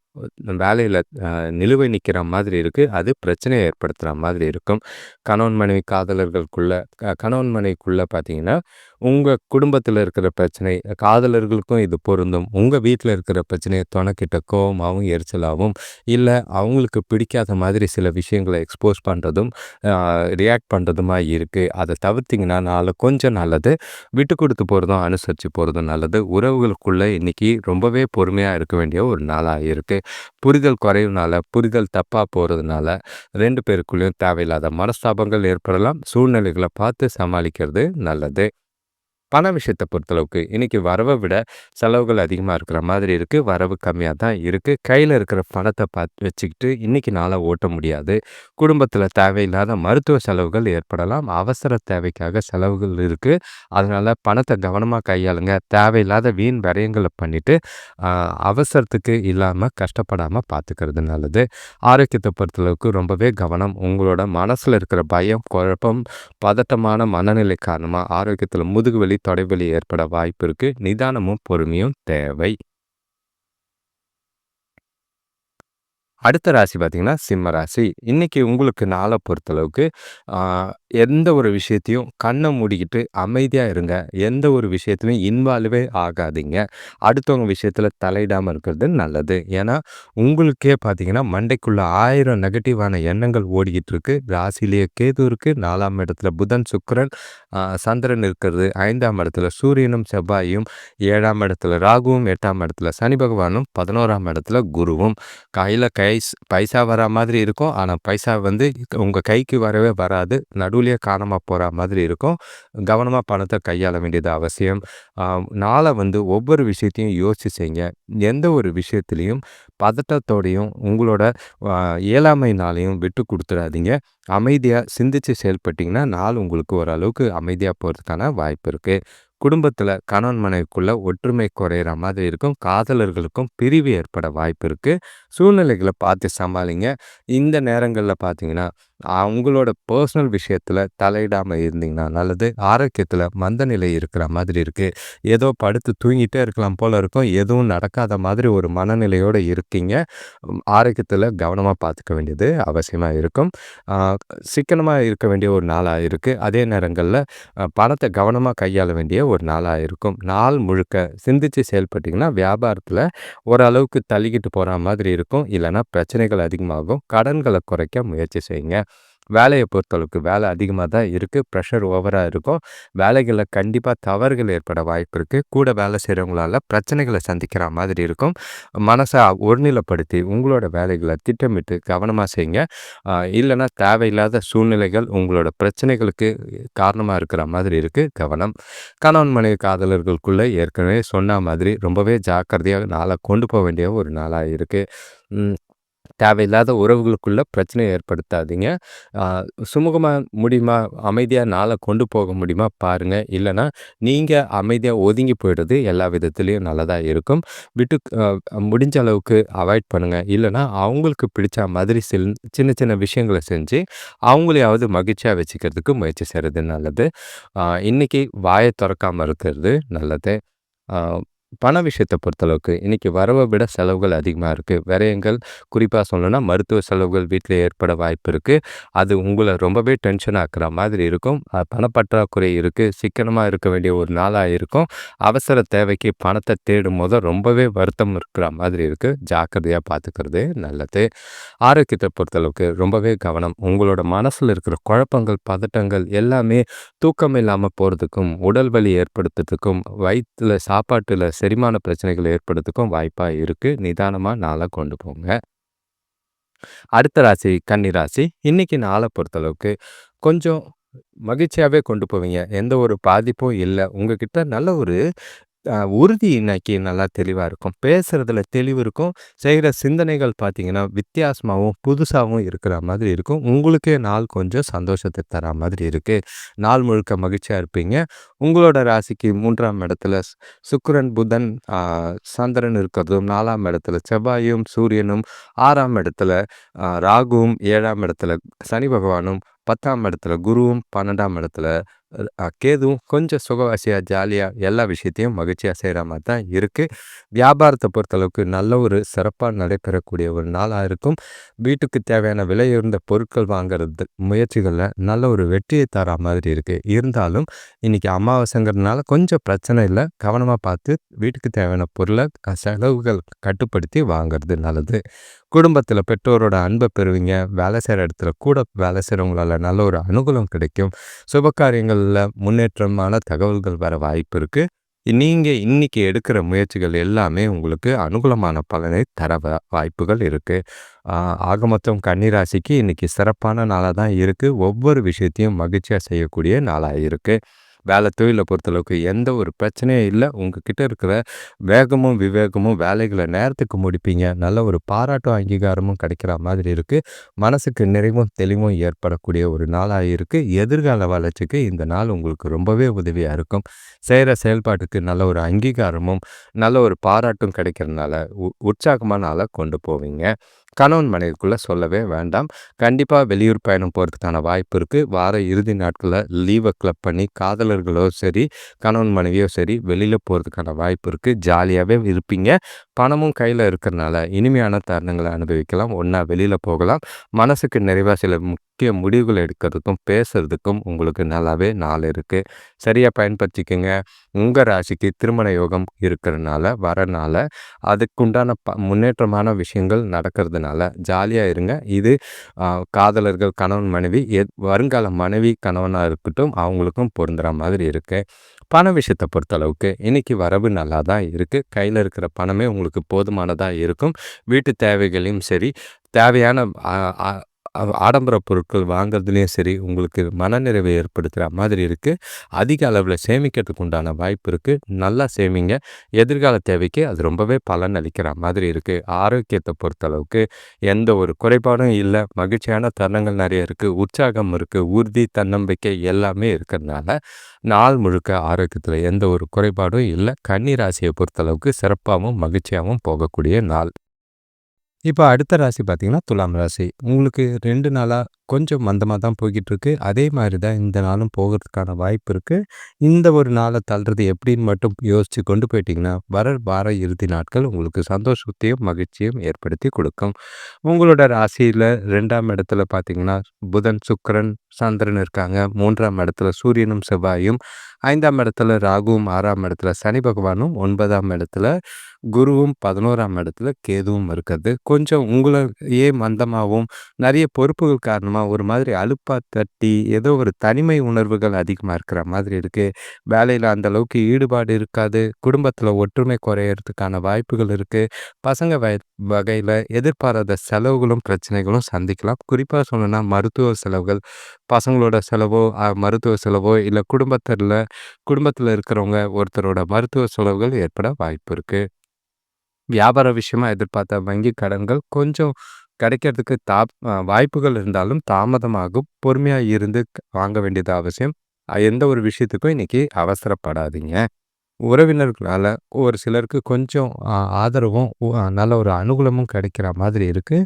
வேலையில அ நிலுவை நிக்கிற மாதிரி இருக்கு. அது பிரச்சனைய ஏற்படுத்துற மாதிரி இருக்கும். கணவன் மனைவி காதலர்களுக்குள்ள கணவன் மனைவிக்குள்ள பார்த்தீங்கன்னா, உங்க குடும்பத்தில இருக்கிற பிரச்சனை, காதலர்களுக்கும் இது பொருந்தும். உங்க வீட்ல இருக்கிற பிரச்சனைய தொணக்கிட்ட கோவமாவும், எரிச்சலாவும், இல்ல அவங்களுக்கு பிடிக்காத மாதிரி சில விஷயங்கள எக்ஸ்போஸ் பண்றதும், அ ரியாக்ட் பண்றதுமா இருக்கு. அத தவிர்த்தீங்கன்னா, கொஞ்சம் நல்லது. விட்டு குடுத்து போறதும், அனுசரிச்சு போறதும் நல்லது. உறவுகளுக்குள்ள இன்னைக்கு ரொம்பவே பொறுமையா இருக்க வேண்டிய ஒரு நாளா இருக்கு. புரிதல் குறைவுனால, புரிதல் தப்பா போறதுனால 2 பேருக்குள்ளயும் தேவையில்லாத மனஸ்தாபங்கள் ஏற்படலாம். சூழ்நிலைகள பார்த்து சமாளிக்கிறது நல்லது. பண விஷயத்த பொறுத்தளவுக்கு, இன்னைக்கு வரவ விட செலவுகள் அதிகமா இருக்கிற மாதிரி இருக்கு. வரவு கம்மியா தான் இருக்கு. கையில இருக்கிற பணத்த வச்சுக்கிட்டு இன்னைக்கு நாள ஓட்ட முடியாது. குடும்பத்தில தேவையில்லாத மருத்துவ செலவுகள் ஏற்படலாம். அவசர தேவைக்காக செலவுகள் இருக்கு. அதனால பணத்த கவனமா கையாளுங்க. தேவையில்லாத வீண் விரயங்கள பண்ணிட்டு, அ அவசரத்துக்கு இல்லாம கஷ்டப்படாம பார்த்துக்கிறது நல்லது. ஆரோக்கியத்த பொறுத்தளவுக்கு ரொம்பவே கவனம். உங்களோட மனசுல இருக்கிற பயம், குழப்பம், பதட்டமான மனநிலை காரணமா ஆரோக்கியத்துல முதுகுவலி, தொடைவலி ஏற்பட வாய்ப்பு இருக்கு. நிதானமும், பொறுமையும் தேவை. அடுத்த ராசி பார்த்தீங்கன்னா, சிம்ம ராசி. இன்னைக்கு உங்களுக்கு நாள பொறுத்தளவுக்கு, ஆ எந்த ஒரு விஷயத்தையும் கண்ண மூடிக்கிட்டு அமைதியா இருங்க. எந்த ஒரு விஷயத்திலயும் இன்வால்வே ஆகாதீங்க. அடுத்தவங்க விஷயத்தில தலையிடாம இருக்கிறது நல்லது. ஏன்னா, உங்களுக்கே பார்த்தீங்கன்னா, மண்டைக்குள்ள 1000 நெகட்டிவான எண்ணங்கள் ஓடிக்கிட்டு இருக்கு. ராசியிலேயே கேது இருக்கு. 4ஆம் இடத்துல புதன், சுக்கிரன், சந்திரன் இருக்கிறது. 5ஆம் இடத்துல சூரியனும், செவ்வாயும், 7ஆம் இடத்துல ராகுவும், 8ஆம் இடத்துல சனி பகவானும், 11ஆம் இடத்துல குருவும். கையில பைசா வரா மாதிரி இருக்கும். ஆனா, பைசா வந்து உங்க கைக்கு வரவே வராது. நடுவுலயே காணாம போறா மாதிரி இருக்கும். கவனமா பணத்த கையாள வேண்டியது அவசியம். அ நாள வந்து ஒவ்வொரு விஷயத்தையும் யோசிச்சு செய்யுங்க. எந்த ஒரு விஷயத்திலயும் பதட்டத்தோடையும், உங்களோட அ இயலாமைனாலயும் விட்டு குடுத்துறாதீங்க. அமைதியா சிந்திச்சு செயல்பட்டீங்கன்னா, நாள் உங்களுக்கு ஓரளவுக்கு அமைதியா போறதுக்கான வாய்ப்பு இருக்கு. குடும்பத்தில கணவன் மனைவிக்குள்ள ஒற்றுமை குறையிற மாதிரி இருக்கும். காதலர்களுக்கும் பிரிவு ஏற்பட வாய்ப்பு இருக்கு. சூழ்நிலைகள பார்த்து சமாளிங்க. இந்த நேரங்கள்ல பார்த்தீங்கன்னா, உங்களோட பெர்சனல் விஷயத்துல தலையிடாம இருந்தீங்கன்னா நல்லது. ஆரோக்கியத்துல மந்தநிலை இருக்கிற மாதிரி இருக்கு. ஏதோ படுத்து தூங்கிட்டே இருக்கலாம் போல இருக்கும். எதுவும் நடக்காத மாதிரி ஒரு மனநிலையோட இருக்கீங்க. ஆரோக்கியத்துல கவனமா பார்த்துக்க வேண்டியது அவசியமா இருக்கும். ஆ சிக்கனமா இருக்க வேண்டிய ஒரு நாளா இருக்கு. அதே நேரங்கள்ல பணத்த கவனமா கையாள வேண்டிய ஒரு நாளா இருக்கும். நாள் முழுக்க சிந்திச்சு செயல்பட்டீங்கன்னா, வியாபாரத்துல ஓரளவுக்கு தள்ளிக்கிட்டு போற மாதிரி இருக்கும். இல்லன்னா பிரச்சனைகள் அதிகமாகும். கடன்கள குறைக்க முயற்சி செய்யுங்க. வேலைய பொறுத்தளவுக்கு வேலை அதிகமா தான் இருக்கு. பிரஷர் ஓவரா இருக்கும். வேலைகள்ல கண்டிப்பா தவறுகள் ஏற்பட வாய்ப்பு இருக்கு. கூட வேலை செய்றவங்களால பிரச்சனைகள சந்திக்கிற மாதிரி இருக்கும். மனச ஒருநிலைப்படுத்தி உங்களோட வேலைகள திட்டமிட்டு கவனமா செய்யுங்க. இல்லன்னா தேவையில்லாத சூழ்நிலைகள் உங்களோட பிரச்சனைகளுக்கு காரணமா இருக்கிற மாதிரி இருக்கு. கவனம். கணவன் மனைவி காதலர்களுக்குள்ள ஏற்கனவே சொன்ன மாதிரி ரொம்பவே ஜாக்கிரதையா நாள கொண்டு போ வேண்டிய ஒரு நாளா இருக்கு. ம். தேவையில்லாத உறவுகளுக்குள்ள பிரச்சனைய ஏற்படுத்தாதீங்க. அ சுமூகமா முடியுமா? அமைதியா நாள கொண்டு போக முடியுமா பாருங்க. இல்லன்னா, நீங்க அமைதியா ஒதுங்கி போயிடுறது எல்லா விதத்திலயும் நல்லதா இருக்கும். விட்டு முடிஞ்ச அளவுக்கு அவாய்ட் பண்ணுங்க. இல்லன்னா, அவங்களுக்கு பிடிச்ச மாதிரி சின்ன சின்ன விஷயங்கள செஞ்சு, அவங்களையாவது மகிழ்ச்சியா வச்சுக்கிறதுக்கு முயற்சி செய்றது நல்லது. இன்னைக்கு வாய தொறக்காம இருக்கிறது நல்லது. ஆ பண விஷயத்த பொறுத்தளவுக்கு, இன்னைக்கு வரவ விட செலவுகள் அதிகமா இருக்கு. விரயங்கள் குறிப்பா சொல்லணும்னா, மருத்துவ செலவுகள் வீட்ல ஏற்பட வாய்ப்பு இருக்கு. அது உங்கள ரொம்பவே டென்ஷன் ஆக்குற மாதிரி இருக்கும். பணப்பற்றாக்குறை இருக்கு. சிக்கனமா இருக்க வேண்டிய ஒரு நாளா இருக்கும். அவசர தேவைக்கு பணத்த தேடும்போது ரொம்பவே வருத்தம் இருக்கிற மாதிரி இருக்கு. ஜாக்கிரதையா பார்த்துக்கிறது நல்லது. ஆரோக்கியத்த பொறுத்தளவுக்கு ரொம்பவே கவனம். உங்களோட மனசுல இருக்கிற குழப்பங்கள், பதட்டங்கள் எல்லாமே தூக்கம் இல்லாம போறதுக்கும், உடல் வலி ஏற்படுத்துறதுக்கும், வயித்துல சாப்பாட்டுல செரிமான பிரச்சனைகள் ஏற்படுறதுக்கும் வாய்ப்பா இருக்கு. நிதானமா நாள கொண்டு போங்க. அடுத்த ராசி கன்னி ராசி. இன்னைக்கு நாள பொறுத்தளவுக்கு கொஞ்சம் மகிழ்ச்சியாவே கொண்டு போவீங்க. எந்த ஒரு பாதிப்பும் இல்ல. உங்ககிட்ட நல்ல ஒரு உறுதி இன்னைக்கு நல்லா தெளிவா இருக்கும். பேசுறதுல தெளிவு இருக்கும். செய்ற சிந்தனைகள் பார்த்தீங்கன்னா, வித்தியாசமாவும், புதுசாவும் இருக்கிற மாதிரி இருக்கும். உங்களுக்கே நாள் கொஞ்சம் சந்தோஷத்த தரா மாதிரி இருக்கு. நாள் முழுக்க மகிழ்ச்சியா இருப்பீங்க. உங்களோட ராசிக்கு 3ஆம் இடத்துல சுக்கிரன், புதன், ஆ சந்திரன் இருக்கிறதும், 4ஆம் இடத்துல செவ்வாயும், சூரியனும், 6ஆம் இடத்துல ராகுவும், 7ஆம் இடத்துல சனி பகவானும், 10ஆம் இடத்துல குருவும், 12ஆம் இடத்துல கேதுவும் கொஞ்சம் சுகவாசியா, ஜாலியா எல்லா விஷயத்தையும் மகிழ்ச்சியா செய்ற மாரி தான் இருக்கு. வியாபாரத்த பொறுத்தளவுக்கு நல்ல ஒரு சிறப்பா நடைபெறக்கூடிய ஒரு நாளா இருக்கும். வீட்டுக்கு தேவையான விலையுயர்ந்த பொருட்கள் வாங்குறது முயற்சிகள்ல நல்ல ஒரு வெற்றியை தரா மாதிரி இருக்கு. இருந்தாலும் இன்னைக்கு அமாவாசைங்கிறதுனால கொஞ்சம் பிரச்சனை இல்ல. கவனமா பார்த்து வீட்டுக்கு தேவையான பொருள செலவுகள் கட்டுப்படுத்தி வாங்குறது நல்லது. குடும்பத்தில பெற்றோரோட அன்ப பெறுவீங்க. வேலை செய்ற இடத்துல கூட வேலை செய்றவங்களால நல்ல ஒரு அனுகூலம் கிடைக்கும். சுபகாரியங்கள்ல முன்னேற்றமான தகவல்கள் வர வாய்ப்பு இருக்கு. நீங்க இன்னைக்கு எடுக்கிற முயற்சிகள் எல்லாமே உங்களுக்கு அனுகூலமான பலனை தர வாய்ப்புகள் இருக்கு. ஆ ஆக மொத்தம் கன்னி ராசிக்கு இன்னைக்கு சிறப்பான நாளா தான் இருக்கு. ஒவ்வொரு விஷயத்தையும் மகிழ்ச்சியா செய்யக்கூடிய நாளா இருக்கு. வேலை தொழில பொறுத்தளவுக்கு எந்த ஒரு பிரச்சனையும் இல்ல. உங்ககிட்ட இருக்கிற வேகமும், விவேகமும் வேலைகள நேரத்துக்கு முடிப்பீங்க. நல்ல ஒரு பாராட்டும், அங்கீகாரமும் கிடைக்கிற மாதிரி இருக்கு. மனசுக்கு நிறைவும், தெளிவும் ஏற்படக்கூடிய ஒரு நாளா இருக்கு. எதிர்கால வளர்ச்சிக்கு இந்த நாள் உங்களுக்கு ரொம்பவே உதவியா இருக்கும். செய்ற செயல்பாட்டுக்கு நல்ல ஒரு அங்கீகாரமும், நல்ல ஒரு பாராட்டும் கிடைக்கிறதுனால உற்சாகமான நாளா கொண்டு போவீங்க. கணவன் மனைவிக்குள்ள சொல்லவே வேண்டாம். கண்டிப்பா வெளியூர் பயணம் போறதுக்கான வாய்ப்பு இருக்கு. வார இறுதி நாட்கள்ல லீவ கிளப் பண்ணி காதலர்களோ சரி, கணவன் மனைவியோ சரி வெளியில போறதுக்கான வாய்ப்பு இருக்கு. ஜாலியாவே இருப்பீங்க. பணமும் கையில இருக்கிறனால இனிமையான தருணங்கள அனுபவிக்கலாம். ஒண்ணா வெளியில போகலாம். மனசுக்கு நிறைவா சில முக்கிய முடிவுகள் எடுக்கிறதுக்கும், பேசுறதுக்கும் உங்களுக்கு நல்லாவே நாள் இருக்கு. சரியா பயன்படுத்திக்கங்க. உங்க ராசிக்கு திருமண யோகம் இருக்கிறனால, வரனால அதுக்குண்டான முன்னேற்றமான விஷயங்கள் நடக்கிறதுனால ஜாலியா இருங்க. இது அ காதலர்கள், கணவன், மனைவி வருங்கால மனைவி, கணவனா இருக்கட்டும், அவங்களுக்கும் பொருந்துற மாதிரி இருக்கு. பண விஷயத்த பொறுத்தளவுக்கு இன்னைக்கு வரவு நல்லா தான் இருக்கு. கையில இருக்கிற பணமே உங்களுக்கு போதுமானதா இருக்கும். வீட்டு தேவைகளையும் சரி, தேவையான அ அ ஆடம்பர பொருட்கள் வாங்குறதுலயும் சரி, உங்களுக்கு மனநிறைவை ஏற்படுத்துற மாதிரி இருக்கு. அதிக அளவுல சேமிக்கிறதுக்கு உண்டான வாய்ப்பு இருக்கு. நல்லா சேமிங்க. எதிர்கால தேவைக்கு அது ரொம்பவே பலன் அளிக்கிற மாதிரி இருக்கு. ஆரோக்கியத்த பொறுத்தளவுக்கு எந்த ஒரு குறைபாடும் இல்ல. மகிழ்ச்சியான தருணங்கள் நெறைய இருக்கு. உற்சாகம் இருக்கு. உறுதி, தன்னம்பிக்கை எல்லாமே இருக்கிறதுனால, நாள் முழுக்க ஆரோக்கியத்துல எந்த ஒரு குறைபாடும் இல்ல. கன்னி ராசிய பொறுத்தளவுக்கு சிறப்பாவும், மகிழ்ச்சியாவும் போகக்கூடிய நாள். இப்ப அடுத்த ராசி பார்த்தீங்கன்னா, துலாம் ராசி. உங்களுக்கு 2 நாளா கொஞ்சம் மந்தமா தான் போய்க்கிட்டுருக்கு. அதே மாரி தான் இந்த நாளும் போகறதுக்கான வாய்ப்பு இருக்கு. இந்த ஒரு நாள தள்றது எப்படின்னு மட்டும் யோசிச்சு கொண்டு போயிட்டீங்கன்னா, வார இறுதி நாட்கள் உங்களுக்கு சந்தோஷத்தையும், மகிழ்ச்சியும் ஏற்படுத்தி கொடுக்கும். உங்களோட ராசியில 2ஆம் இடத்துல பார்த்தீங்கன்னா, புதன், சுக்கிரன், சந்திரன் இருக்காங்க. 3ஆம் இடத்துல சூரியனும், செவ்வாயும், 5ஆம் இடத்துல ராகுவும், 6ஆம் இடத்துல சனி பகவானும், 9ஆம் இடத்துல குருவும், 11ஆம் இடத்துல கேதுவும் இருக்கிறது. கொஞ்சம் உங்களையே மந்தமாவும், நெறைய பொறுப்புகள் காரணமா ஒரு மாதிரி அலுப்பா தட்டி, ஏதோ ஒரு தனிமை உணர்வுகள் அதிகமா இருக்கிற மாதிரி இருக்கு. வேலையில அந்த அளவுக்கு ஈடுபாடு இருக்காது. குடும்பத்தில ஒற்றுமை குறையறதுக்கான வாய்ப்புகள் இருக்கு. பசங்க வகையில எதிர்பாராத செலவுகளும், பிரச்சனைகளும் சந்திக்கலாம். குறிப்பா சொல்லணும்னா மருத்துவ செலவுகள், பசங்களோட செலவோ, மருத்துவ செலவோ, இல்ல குடும்பத்தில இருக்கிறவங்க ஒருத்தரோட மருத்துவ செலவுகள் ஏற்பட வாய்ப்பு இருக்கு. வியாபார விஷயமா எதிர்பார்த்த வங்கி கடன்கள் கொஞ்சம் கிடைக்கிறதுக்கு வாய்ப்புகள் இருந்தாலும் தாமதமாகும். பொறுமையா இருந்து வாங்க வேண்டியது அவசியம். எந்த ஒரு விஷயத்துக்கும் இன்னைக்கு அவசரப்படாதீங்க. உறவினர்களால ஒரு சிலருக்கு கொஞ்சம் ஆதரவும், நல்ல ஒரு அனுகூலமும் கிடைக்கிற மாதிரி இருக்கு.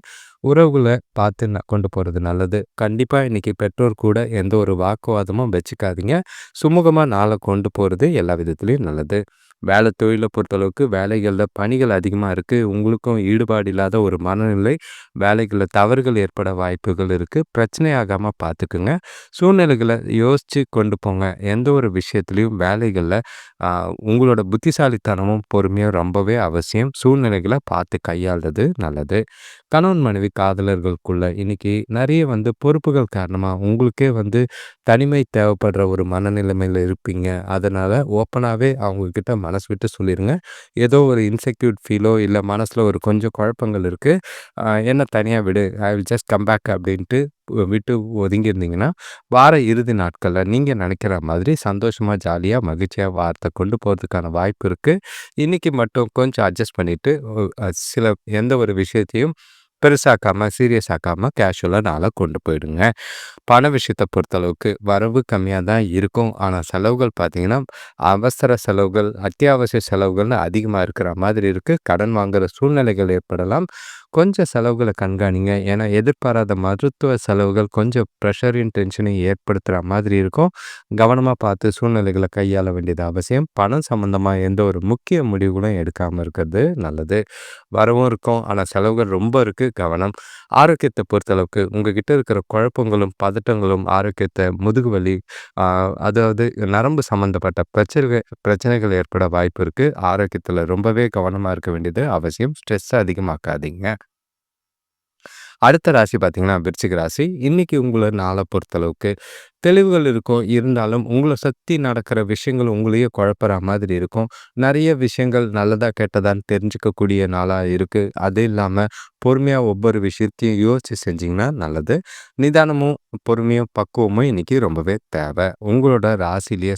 உறவுகள பார்த்து கொண்டு போறது நல்லது. கண்டிப்பா இன்னைக்கு பெற்றோர் கூட எந்த ஒரு வாக்குவாதமும் வச்சுக்காதீங்க. சுமூகமா நாள கொண்டு போறது எல்லா விதத்திலயும் நல்லது. வேலை தொழில பொறுத்தளவுக்கு வேலைகள்ல பணிகள் அதிகமா இருக்கு. உங்களுக்கும் ஈடுபாடு இல்லாத ஒரு மனநிலை, வேலைகள்ல தவறுகள் ஏற்பட வாய்ப்புகள் இருக்கு. பிரச்சனையாகாம பார்த்துக்குங்க. சூழ்நிலைகள யோசிச்சு கொண்டு போங்க. எந்த ஒரு விஷயத்திலயும் வேலைகள்ல ஆ உங்களோட புத்திசாலித்தனமும், பொறுமையும் ரொம்பவே அவசியம். சூழ்நிலைகள பார்த்து கையாள்றது நல்லது. கணவன் மனைவி காதலர்களுக்குள்ள இன்னைக்கு நெறைய பொறுப்புகள் காரணமா உங்களுக்கே தனிமை தேவைப்படுற ஒரு மனநிலைமையில இருப்பீங்க. அதனால ஓப்பனாவே அவங்க கிட்ட மனசு விட்டு சொல்லிருங்க. ஏதோ ஒரு இன்செக்யூர்ட் ஃபீலோ இல்ல மனசுல ஒரு கொஞ்சம் குழப்பங்கள் இருக்கு. என்ன தனியா விடு. I will just come back அப்படின்ட்டு விட்டு ஒதுங்கி இருந்தீங்கன்னா, வார இறுதி நாட்கள்ல நீங்க நினைக்கிற மாதிரி சந்தோஷமா, ஜாலியா, மகிழ்ச்சியா வாரத்த கொண்டு போறதுக்கான வாய்ப்பு இருக்கு. இன்னைக்கு மட்டும் கொஞ்சம் அட்ஜஸ்ட் பண்ணிட்டு, சில எந்த ஒரு விஷயத்தையும் பெருசாக்காம, சீரியஸ் ஆக்காம கேஷுவலா நாள கொண்டு போயிடுங்க. பண விஷயத்த பொறுத்தளவுக்கு வரவு கம்மியா தான் இருக்கும். ஆனா செலவுகள் பார்த்தீங்கன்னா, அவசர செலவுகள், அத்தியாவசிய செலவுகள்னு அதிகமா இருக்கிற மாதிரி இருக்கு. கடன் வாங்குற சூழ்நிலைகள் ஏற்படலாம். கொஞ்சம் செலவுகள கண்காணிங்க. ஏன்னா எதிர்பாராத மருத்துவ செலவுகள் கொஞ்சம் ப்ரெஷரையும், டென்ஷனையும் ஏற்படுத்துற மாதிரி இருக்கும். கவனமா பார்த்து சூழ்நிலைகள கையாள வேண்டியது அவசியம். பணம் சம்மந்தமா எந்த ஒரு முக்கிய முடிவுகளும் எடுக்காம இருக்கிறது நல்லது. வரவும் இருக்கும். ஆனா செலவுகள் ரொம்ப இருக்கு. கவனம். ஆரோக்கியத்த பொறுத்தளவுக்கு உங்ககிட்ட இருக்கிற குழப்பங்களும், பதட்டங்களும் ஆரோக்கியத்த முதுகுவலி, ஆ அதாவது நரம்பு சம்மந்தப்பட்ட பிரச்சனைகள் ஏற்பட வாய்ப்பு இருக்கு. ஆரோக்கியத்துல ரொம்பவே கவனமா இருக்க வேண்டியது அவசியம். ஸ்ட்ரெஸ் அதிகமாக்காதீங்க. அடுத்த ராசி பார்த்தீங்கன்னா, விருச்சிக ராசி. இன்னைக்கு உங்கள நாள பொறுத்தளவுக்கு தெளிவுகள் இருக்கும். இருந்தாலும் உங்கள சுத்தி நடக்கிற விஷயங்கள் உங்களையே குழப்புற மாதிரி இருக்கும். நெறைய விஷயங்கள் நல்லதா, கெட்டதான்னு தெரிஞ்சுக்கக்கூடிய நாளா இருக்கு. அது இல்லாம பொறுமையா ஒவ்வொரு விஷயத்தையும் யோசிச்சு செஞ்சீங்கன்னா நல்லது. நிதானமும், பொறுமையும், பக்குவமும் இன்னைக்கு ரொம்பவே தேவை. உங்களோட ராசியிலேயே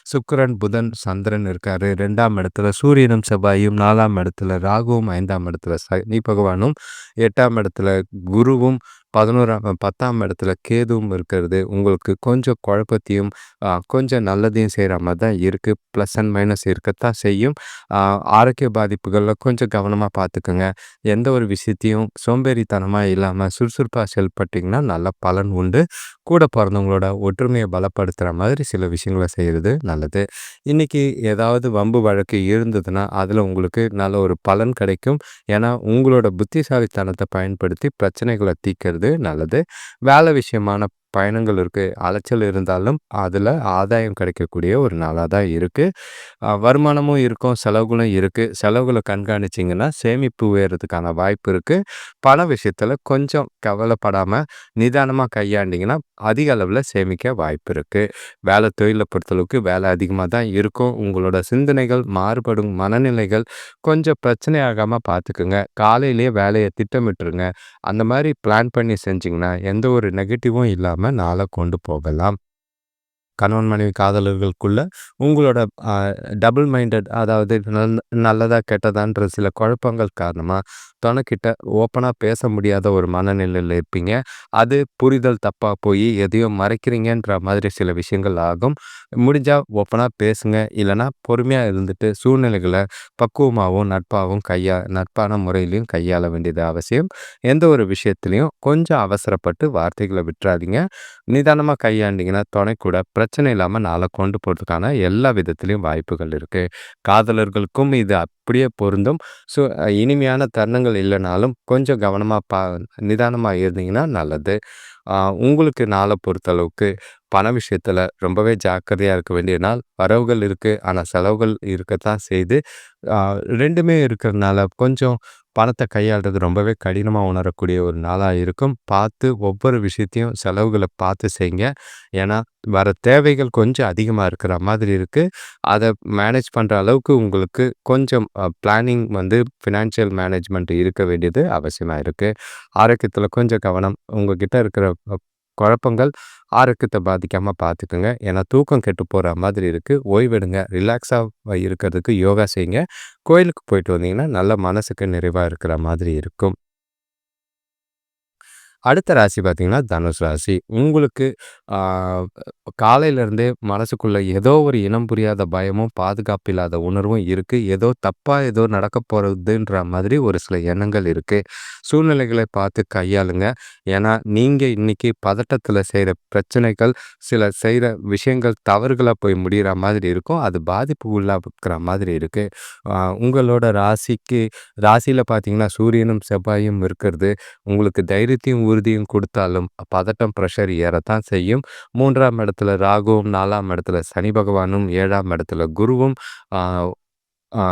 சுக்கிரன், புதன், சந்திரன் இருக்காரு. 2ஆம் இடத்துல சூரியனும், செவ்வாயும், 4ஆம் இடத்துல ராகுவும், 5ஆம் இடத்துல சனி பகவானும், 8ஆம் இடத்துல குருவும், 10ஆம் இடத்துல கேதுவும் இருக்கிறது உங்களுக்கு கொஞ்சம் குழப்பத்தையும், கொஞ்சம் நல்லதையும் செய்ற மாரி தான் இருக்கு. ப்ளஸ் அண்ட் மைனஸ் இருக்கத்தான் செய்யும். அ ஆரோக்கிய பாதிப்புகள்ல கொஞ்சம் கவனமா பார்த்துக்கங்க. எந்த ஒரு விஷயத்தையும் சோம்பேறித்தனமா இல்லாம சுறுசுறுப்பா செயல்பட்டீங்கன்னா நல்ல பலன் உண்டு. கூட பொறந்தவங்களோட ஒற்றுமைய பலப்படுத்துற மாதிரி சில விஷயங்கள செய்றது நல்லது. இன்னைக்கு ஏதாவது வம்பு வழக்கு இருந்ததுன்னா, அதுல உங்களுக்கு நல்ல ஒரு பலன் கிடைக்கும். ஏன்னா, உங்களோட புத்திசாலித்தனத்த பயன்படுத்தி பிரச்சனைகள தீர்க்கிறது நல்லது. வேலை விஷயமான பயணங்கள் இருக்கு. அலைச்சல் இருந்தாலும், அதுல ஆதாயம் கிடைக்கக்கூடிய ஒரு நாளா தான் இருக்கு. வருமானமும் இருக்கும், செலவுகளும் இருக்கு. செலவுகள கண்காணிச்சீங்கன்னா, சேமிப்பு உயர்றதுக்கான வாய்ப்பு இருக்கு. பண விஷயத்துல கொஞ்சம் கவலைப்படாம, நிதானமா கையாண்டீங்கன்னா, அதிக அளவுல சேமிக்க வாய்ப்பு இருக்கு. தொழில பொறுத்தளவுக்கு வேலை அதிகமா தான் இருக்கும். உங்களோட சிந்தனைகள், மாறுபடும் மனநிலைகள் கொஞ்சம் பிரச்சனையாகாம பார்த்துக்குங்க. காலையிலேயே வேலைய திட்டமிட்டுருங்க. அந்த மாரி பிளான் பண்ணி செஞ்சீங்கன்னா, எந்த ஒரு நெகட்டிவும் இல்லாம நாள கொண்டு போகலாம். கணவன் மனைவி காதலர்களுக்குள்ள உங்களோட அ டபுள் மைண்டட், அதாவது நல்லதா கெட்டதான்ற சில குழப்பங்கள் காரணமா தொணைக்கிட்ட ஓப்பனா பேச முடியாத ஒரு மனநிலையில இருப்பீங்க. அது புரிதல் தப்பா போயி எதையோ மறைக்கிறீங்கன்ற மாதிரி சில விஷயங்கள் ஆகும். முடிஞ்சா ஓப்பனா பேசுங்க. இல்லன்னா பொறுமையா இருந்துட்டு சூழ்நிலைகள பக்குவமாவும், நட்பான முறையிலயும் கையாள வேண்டியது அவசியம். எந்த ஒரு விஷயத்திலயும் கொஞ்சம் அவசரப்பட்டு வார்த்தைகள விட்றாதீங்க. நிதானமா கையாண்டீங்கன்னா, துணை கூட பிரச்சனை இல்லாம நாள கொண்டு போறதுக்கான எல்லா விதத்திலயும் வாய்ப்புகள் இருக்கு. காதலர்களுக்கும் இது அப்படியே பொருந்தும். ஸோ இனிமையான தருணங்கள் இல்லனாலும், கொஞ்சம் கவனமா நிதானமா இருந்தீங்கன்னா நல்லது. அ உங்களுக்கு நாள பொறுத்தளவுக்கு பண விஷயத்துல ரொம்பவே ஜாக்கிரதையா இருக்க வேண்டிய நாள். வரவுகள் இருக்கு. ஆனா செலவுகள் இருக்கத்தான் செய்யுது. அ 2மே இருக்கிறதுனால கொஞ்சம் பணத்த கையாள்றது ரொம்பவே கடினமா உணரக்கூடிய ஒரு நாளா இருக்கும். பார்த்து ஒவ்வொரு விஷயத்தையும் செலவுகள பார்த்து செய்யுங்க. ஏன்னா, வர தேவைகள் கொஞ்சம் அதிகமா இருக்கிற மாதிரி இருக்கு. அத மேனேஜ் பண்ற அளவுக்கு உங்களுக்கு கொஞ்சம் பிளானிங் வந்து ஃபினான்ஷியல் மேனேஜ்மென்ட் இருக்க வேண்டியது அவசியமா இருக்கு. ஆரோக்கியத்துல கொஞ்சம் கவனம். உங்ககிட்ட இருக்கிற குழப்பங்கள் ஆரோக்கியத்த பாதிக்காம பார்த்துக்கங்க. ஏன்னா தூக்கம் கெட்டு போற மாதிரி இருக்கு. ஓய்வெடுங்க. ரிலாக்ஸா இருக்கிறதுக்கு யோகா செய்யுங்க. கோயிலுக்கு போயிட்டு வந்தீங்கன்னா, நல்ல மனசுக்கு நிறைவா இருக்கிற மாதிரி இருக்கும். அடுத்த ராசி பார்த்தீங்கன்னா, தனுசு ராசி. உங்களுக்கு ஆ காலையிலேருந்தே மனசுக்குள்ள ஏதோ ஒரு இனம் புரியாத பயமும், பாதுகாப்பு இல்லாத உணர்வும் இருக்கு. ஏதோ நடக்க போறதுன்ற மாதிரி ஒரு சில எண்ணங்கள் இருக்கு. சூழ்நிலைகளை பார்த்து கையாளுங்க. ஏன்னா, நீங்க இன்னைக்கு பதட்டத்தில செய்ற பிரச்சனைகள், சில செய்ற விஷயங்கள் தவறுகளா போய் முடியிற மாதிரி இருக்கும். அது பாதிப்பு உள்ளாக்குற மாதிரி இருக்கு. உங்களோட ராசியில பார்த்தீங்கன்னா, சூரியனும், செவ்வாயும் இருக்கிறது உங்களுக்கு தைரியத்தையும், உறுதியும் குடுத்தாலும், பதட்டம், பிரஷர் ஏறத்தான் செய்யும். 3ஆம் இடத்துல ராகுவும், 4ஆம் இடத்துல சனி பகவானும், 7ஆம் இடத்துல குருவும், ஆ ஆ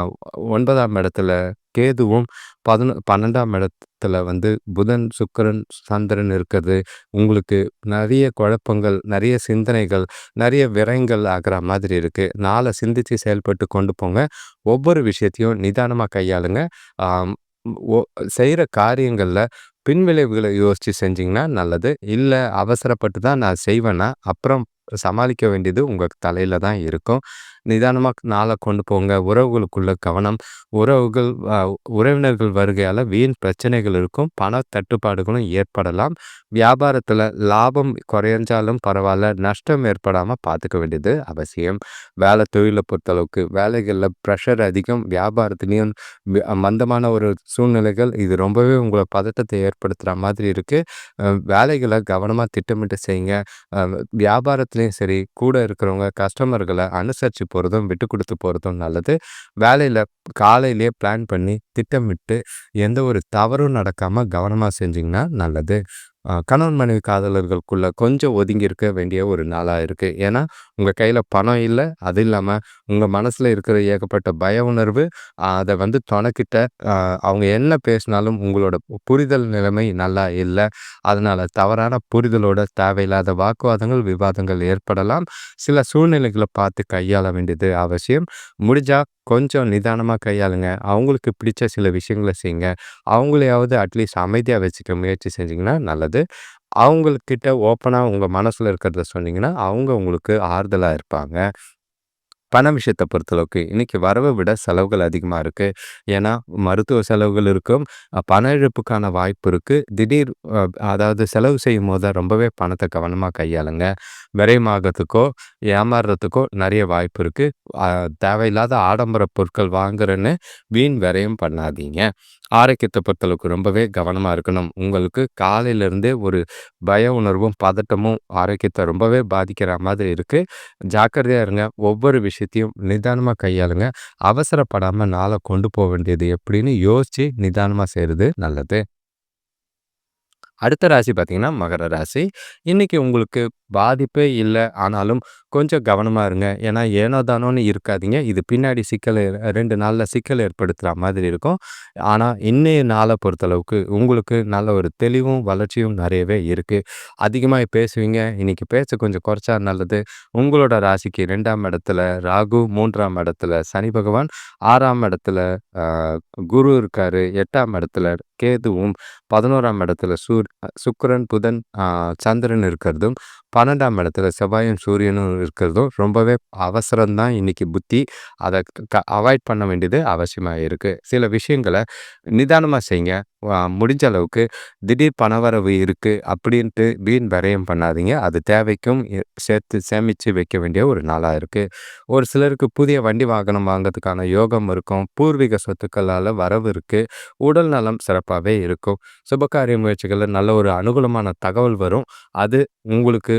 9ஆம் இடத்துல கேதுவும், 12ஆம் இடத்துல வந்து புதன், சுக்கிரன், சந்திரன் இருக்கிறது. உங்களுக்கு நெறைய குழப்பங்கள், நெறைய சிந்தனைகள், நெறைய விரயங்கள் ஆகுற மாதிரி இருக்கு. நாள சிந்திச்சு செயல்பட்டு கொண்டு போங்க. ஒவ்வொரு விஷயத்தையும் நிதானமா கையாளுங்க. ஆம் ஒ செய்ற காரியங்கள்ல பின்விளைவுகள யோசிச்சு செஞ்சீங்கன்னா நல்லது. இல்ல அவசரப்பட்டு தான் நான் செய்வேன்னா, அப்புறம் சமாளிக்க வேண்டியது உங்க தலையில தான் இருக்கும். நிதானமா நாள கொண்டு போங்க. உறவுகளுக்குள்ள கவனம். உறவுகள் உறவினர்கள் வருகையால வீண் பிரச்சனைகள் இருக்கும். பண தட்டுப்பாடுகளும் ஏற்படலாம். வியாபாரத்துல லாபம் குறைஞ்சாலும் பரவால்ல, நஷ்டம் ஏற்படாம பார்த்துக்க வேண்டியது அவசியம். தொழில பொறுத்தளவுக்கு வேலைகள்ல பிரஷர் அதிகம். வியாபாரத்திலயும் மந்தமான ஒரு சூழ்நிலைகள். இது ரொம்பவே உங்கள பதட்டத்தை ஏற்படுத்துற மாதிரி இருக்கு. வேலைகள கவனமா திட்டமிட்டு செய்யுங்க. அ வியாபாரத்திலயும் சரி, கூட இருக்கிறவங்க கஸ்டமர்கள அனுசரிச்சு போறதும், விட்டு குடுத்து போறதும் நல்லது. வேலையில காலையிலேயே பிளான் பண்ணி, திட்டமிட்டு எந்த ஒரு தவறும் நடக்காம கவனமா செஞ்சீங்கன்னா நல்லது. கணவன் மனைவி காதலர்களுக்குள்ள கொஞ்சம் ஒதுங்கி இருக்க வேண்டிய ஒரு நாளா இருக்கு. ஏன்னா, உங்க கையில பணம் இல்ல. அது இல்லாம உங்க மனசுல இருக்கிற ஏகப்பட்ட பய உணர்வு, அத தொணக்கிட்ட அவங்க என்ன பேசினாலும் உங்களோட புரிதல் நிலைமை நல்லா இல்ல. அதனால தவறான புரிதலோட தேவையில்லாத வாக்குவாதங்கள், விவாதங்கள் ஏற்படலாம். சில சூழ்நிலைகள பார்த்து கையாள வேண்டியது அவசியம். முடிஞ்சா கொஞ்சம் நிதானமா கையாளுங்க. அவங்களுக்கு பிடிச்ச சில விஷயங்கள செய்யுங்க. அவங்களையாவது அட்லீஸ்ட் அமைதியா வச்சுக்க முயற்சி செஞ்சீங்கன்னா நல்லது. அவங்கள்கிட்ட ஓப்பனா உங்க மனசுல இருக்கிறத சொன்னீங்கன்னா, அவங்க உங்களுக்கு ஆறுதலா இருப்பாங்க. பண விஷயத்த பொறுத்தளவுக்கு இன்னைக்கு வரவ விட செலவுகள் அதிகமா இருக்கு. ஏன்னா, மருத்துவ செலவுகள் இருக்கும். பண இழப்புக்கான வாய்ப்பு இருக்கு. திடீர் அதாவது செலவு செய்யும்போது ரொம்பவே பணத்த கவனமா கையாளுங்க. விரயமாகறதுக்கோ, ஏமாறுறதுக்கோ நெறைய வாய்ப்பு இருக்கு. அ தேவையில்லாத ஆடம்பர பொருட்கள் வாங்குறேன்னு வீண் விரயம் பண்ணாதீங்க. ஆரோக்கியத்த பொறுத்தளவுக்கு ரொம்பவே கவனமா இருக்கணும். உங்களுக்கு காலையிலேருந்தே ஒரு பய உணர்வும், பதட்டமும் ஆரோக்கியத்த ரொம்பவே பாதிக்கிற மாதிரி இருக்கு. ஜாக்கிரதையா இருங்க. ஒவ்வொரு விஷயத்தையும் நிதானமா கையாளுங்க. அவசரப்படாம நாள கொண்டு வேண்டியது எப்படின்னு யோசிச்சு நிதானமா செய்றது நல்லது. அடுத்த ராசி பார்த்தீங்கன்னா, மகர ராசி. இன்னைக்கு உங்களுக்கு பாதிப்பே இல்ல. ஆனாலும் கொஞ்சம் கவனமா இருங்க. ஏன்னா, ஏனோ தானோன்னு இருக்காதீங்க. இது பின்னாடி 2 நாள்ல சிக்கல் ஏற்படுத்துற மாதிரி இருக்கும். ஆனா, இன்னைய நாள பொறுத்தளவுக்கு உங்களுக்கு நல்ல ஒரு தெளிவும், வளர்ச்சியும் நெறையவே இருக்கு. அதிகமா பேசுவீங்க. இன்னைக்கு பேச்ச கொஞ்சம் குறைச்சா நல்லது. உங்களோட ராசிக்கு 2ஆம் இடத்துல ராகு, 3ஆம் இடத்துல சனி பகவான், 6ஆம் இடத்துல அ குரு இருக்காரு. 8ஆம் இடத்துல கேதுவும், 11ஆம் இடத்துல சுக்கிரன், புதன், சந்திரன் இருக்கிறதும், 12ஆம் இடத்துல செவ்வாயும், சூரியனும் இருக்கிறதும் ரொம்பவே அவசரம் தான் இன்னைக்கு புத்தி. அத அவாய்ட் பண்ண வேண்டியது அவசியமா இருக்கு. சில விஷயங்கள நிதானமா செய்யுங்க. முடிஞ்ச அளவுக்கு திடீர் பணவரவு இருக்கு அப்படின்ட்டு வீண் விரயம் பண்ணாதீங்க. அது தேவைக்கும் சேர்த்து சேமிச்சு வைக்க வேண்டிய ஒரு நாளா இருக்கு. ஒரு சிலருக்கு புதிய வண்டி வாகனம் வாங்குறதுக்கான யோகம் இருக்கும். பூர்வீக சொத்துக்களால வரவு இருக்கு. உடல் நலம் சிறப்பாவே இருக்கும். சுபகாரிய முயற்சிகள்ல நல்ல ஒரு அனுகூலமான தகவல் வரும். அது உங்களுக்கு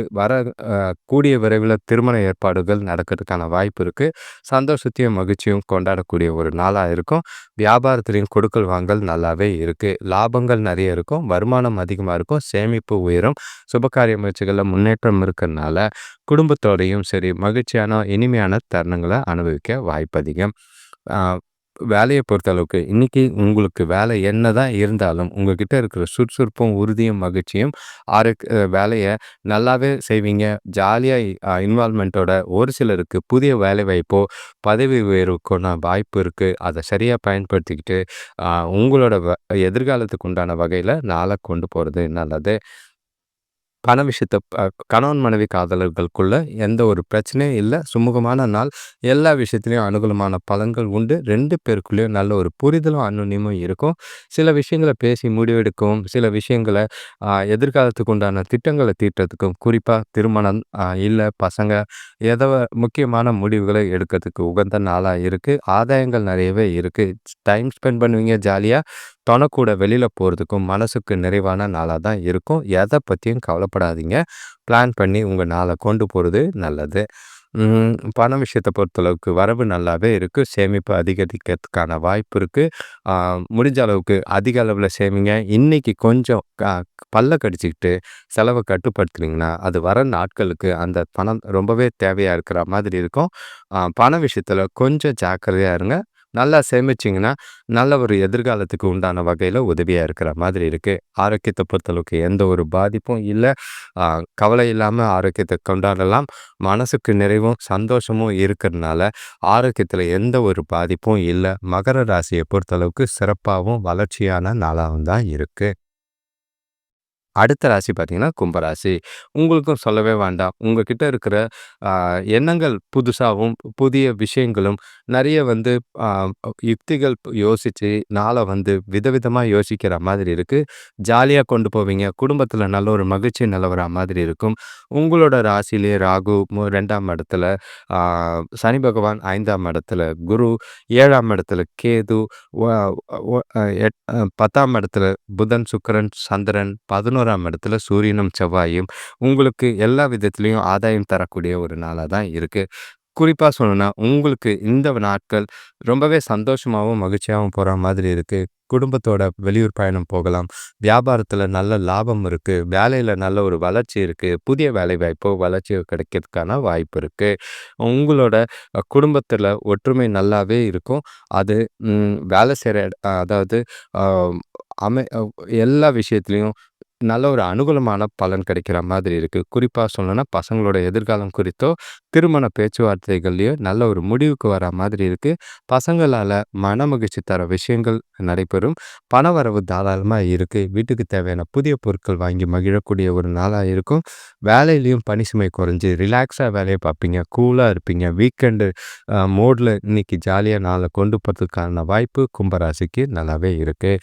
கூடிய விரைவில திருமண ஏற்பாடுகள் நடக்கிறதுக்கான வாய்ப்பு இருக்கு. சந்தோஷத்தையும், மகிழ்ச்சியும் கொண்டாடக்கூடிய ஒரு நாளா இருக்கும். வியாபாரத்திலயும் கொடுக்கல் வாங்கல் நல்லாவே இருக்கு. லாபங்கள் நெறைய இருக்கும். வருமானம் அதிகமா இருக்கும். சேமிப்பு உயரும். சுபகாரிய முயற்சிகள்ல முன்னேற்றம் இருக்கறனால, குடும்பத்தோடையும் சரி, மகிழ்ச்சியான, இனிமையான தருணங்கள அனுபவிக்க வாய்ப்பு அதிகம். ஆ வேலைய பொறுத்தளவுக்கு, இன்னைக்கு உங்களுக்கு வேலை என்னதான் இருந்தாலும், உங்ககிட்ட இருக்கிற சுறுசுறுப்பும், உறுதியும், மகிழ்ச்சியும் வேலைய நல்லாவே செய்வீங்க. ஜாலியா இன்வால்வ்மென்ட்டோட ஒரு சிலருக்கு புதிய வேலைவாய்ப்போ, பதவி உயர்வுக்கான வாய்ப்பு இருக்கு. அத சரியா பயன்படுத்திக்கிட்டு, அ உங்களோட எதிர்காலத்துக்கு உண்டான வகையில நாள கொண்டு போறது நல்லது. பண விஷயத்த கணவன் மனைவி காதலர்களுக்குள்ள எந்த ஒரு பிரச்சனையும் இல்ல. சுமூகமான நாள். எல்லா விஷயத்திலயும் அனுகூலமான பலன்கள் உண்டு. 2 பேருக்குள்ளயும் நல்ல ஒரு புரிதலும், அந்யோன்யமும் இருக்கும். சில விஷயங்கள பேசி முடிவெடுக்கவும், சில விஷயங்கள எதிர்காலத்துக்கு உண்டான திட்டங்கள தீட்டுறதுக்கும், குறிப்பா திருமணம், இல்ல பசங்க, ஏதோ முக்கியமான முடிவுகளை எடுக்கிறதுக்கு உகந்த நாளா இருக்கு. ஆதாயங்கள் நெறையவே இருக்கு. டைம் ஸ்பெண்ட் பண்ணுவீங்க ஜாலியா. தொணக்கூட வெளியில போறதுக்கும் மனசுக்கு நிறைவான நாளா தான் இருக்கும். எத பத்தியும் கவலைப்படாதீங்க. பிளான் பண்ணி உங்க நாள கொண்டு போறது நல்லது. பண விஷயத்த பொறுத்தளவுக்கு வரவு நல்லாவே இருக்கு. சேமிப்பு அதிகரிக்கிறதுக்கான வாய்ப்பு இருக்கு. ஆ முடிஞ்ச அளவுக்கு அதிக அளவுல சேமிங்க. இன்னைக்கு கொஞ்சம் பல்ல கடிச்சுக்கிட்டு செலவ கட்டுப்படுத்துனீங்கன்னா, அது வர நாட்களுக்கு அந்த பணம் ரொம்பவே தேவையா இருக்கிற மாதிரி இருக்கும். பண விஷயத்துல கொஞ்சம் ஜாக்கிரதையா இருங்க. நல்லா சேமிச்சீங்கன்னா, நல்ல ஒரு எதிர்காலத்துக்கு உண்டான வகையில உதவியா இருக்கிற மாதிரி இருக்கு. ஆரோக்கியத்த பொறுத்தளவுக்கு எந்த ஒரு பாதிப்பும் இல்ல. அ கவலை இல்லாம ஆரோக்கியத்த கொண்டாடலாம். மனசுக்கு நிறைவும், சந்தோஷமும் இருக்கிறதுனால, ஆரோக்கியத்துல எந்த ஒரு பாதிப்பும் இல்ல. மகர ராசிய பொறுத்தளவுக்கு சிறப்பாவும், வளர்ச்சியான நாளாவும் தான் இருக்கு. அடுத்த ராசி பார்த்தீங்கன்னா, கும்பராசி. உங்களுக்கும் சொல்லவே வேண்டாம். உங்ககிட்ட இருக்கிற அ எண்ணங்கள் புதுசாவும், புதிய விஷயங்களும் நெறைய வந்து அ யுக்திகள் யோசிச்சு, நாள வந்து விதவிதமா யோசிக்கிற மாதிரி இருக்கு. ஜாலியா கொண்டு போவீங்க. குடும்பத்தில நல்ல ஒரு மகிழ்ச்சி நிலவரா மாதிரி இருக்கும். உங்களோட ராசியிலேயே ராகு 2ஆம் இடத்துல, ஆ சனி பகவான் 5ஆம் இடத்துல, குரு 7ஆம் இடத்துல, கேது ஒ ஒ எட் 10ஆம் இடத்துல புதன், சுக்கிரன், சந்திரன் 11ஆம் இடத்துல சூரியனும், செவ்வாயும் உங்களுக்கு எல்லா விதத்திலயும் ஆதாயம் தரக்கூடிய ஒரு நாளா தான் இருக்கு. குறிப்பா சொல்லணும்னா, உங்களுக்கு இந்த நாட்கள் ரொம்பவே சந்தோஷமாவும், மகிழ்ச்சியாவும் போற மாதிரி இருக்கு. குடும்பத்தோட வெளியூர் பயணம் போகலாம். வியாபாரத்துல நல்ல லாபம் இருக்கு. வேலையில நல்ல ஒரு வளர்ச்சி இருக்கு. புதிய வேலைவாய்ப்போ, வளர்ச்சியோ கிடைக்கிறதுக்கான வாய்ப்பு இருக்கு. உங்களோட குடும்பத்துல ஒற்றுமை நல்லாவே இருக்கும். அது வேலை செய்ற அதாவது அ அமை அ எல்லா விஷயத்திலயும் நல்ல ஒரு அனுகூலமான பலன் கிடைக்கிற மாதிரி இருக்கு. குறிப்பா சொல்லணும்னா, பசங்களோட எதிர்காலம் குறித்தோ, திருமண பேச்சுவார்த்தைகள்லயோ நல்ல ஒரு முடிவுக்கு வரா மாதிரி இருக்கு. பசங்களால மனமகிழ்ச்சி தர விஷயங்கள் நடைபெறும். பணவரவு தாராளமா இருக்கு. வீட்டுக்கு தேவையான புதிய பொருட்கள் வாங்கி மகிழக்கூடிய ஒரு நாளா இருக்கும். வேலையிலயும் பணி சுமை குறைஞ்சு ரிலாக்ஸா வேலைய பார்ப்பீங்க. கூலா இருப்பீங்க. வீக்கெண்டு மோட்ல இன்னைக்கு ஜாலியா நாள கொண்டு போறதுக்கான வாய்ப்பு கும்பராசிக்கு நல்லாவே இருக்கு.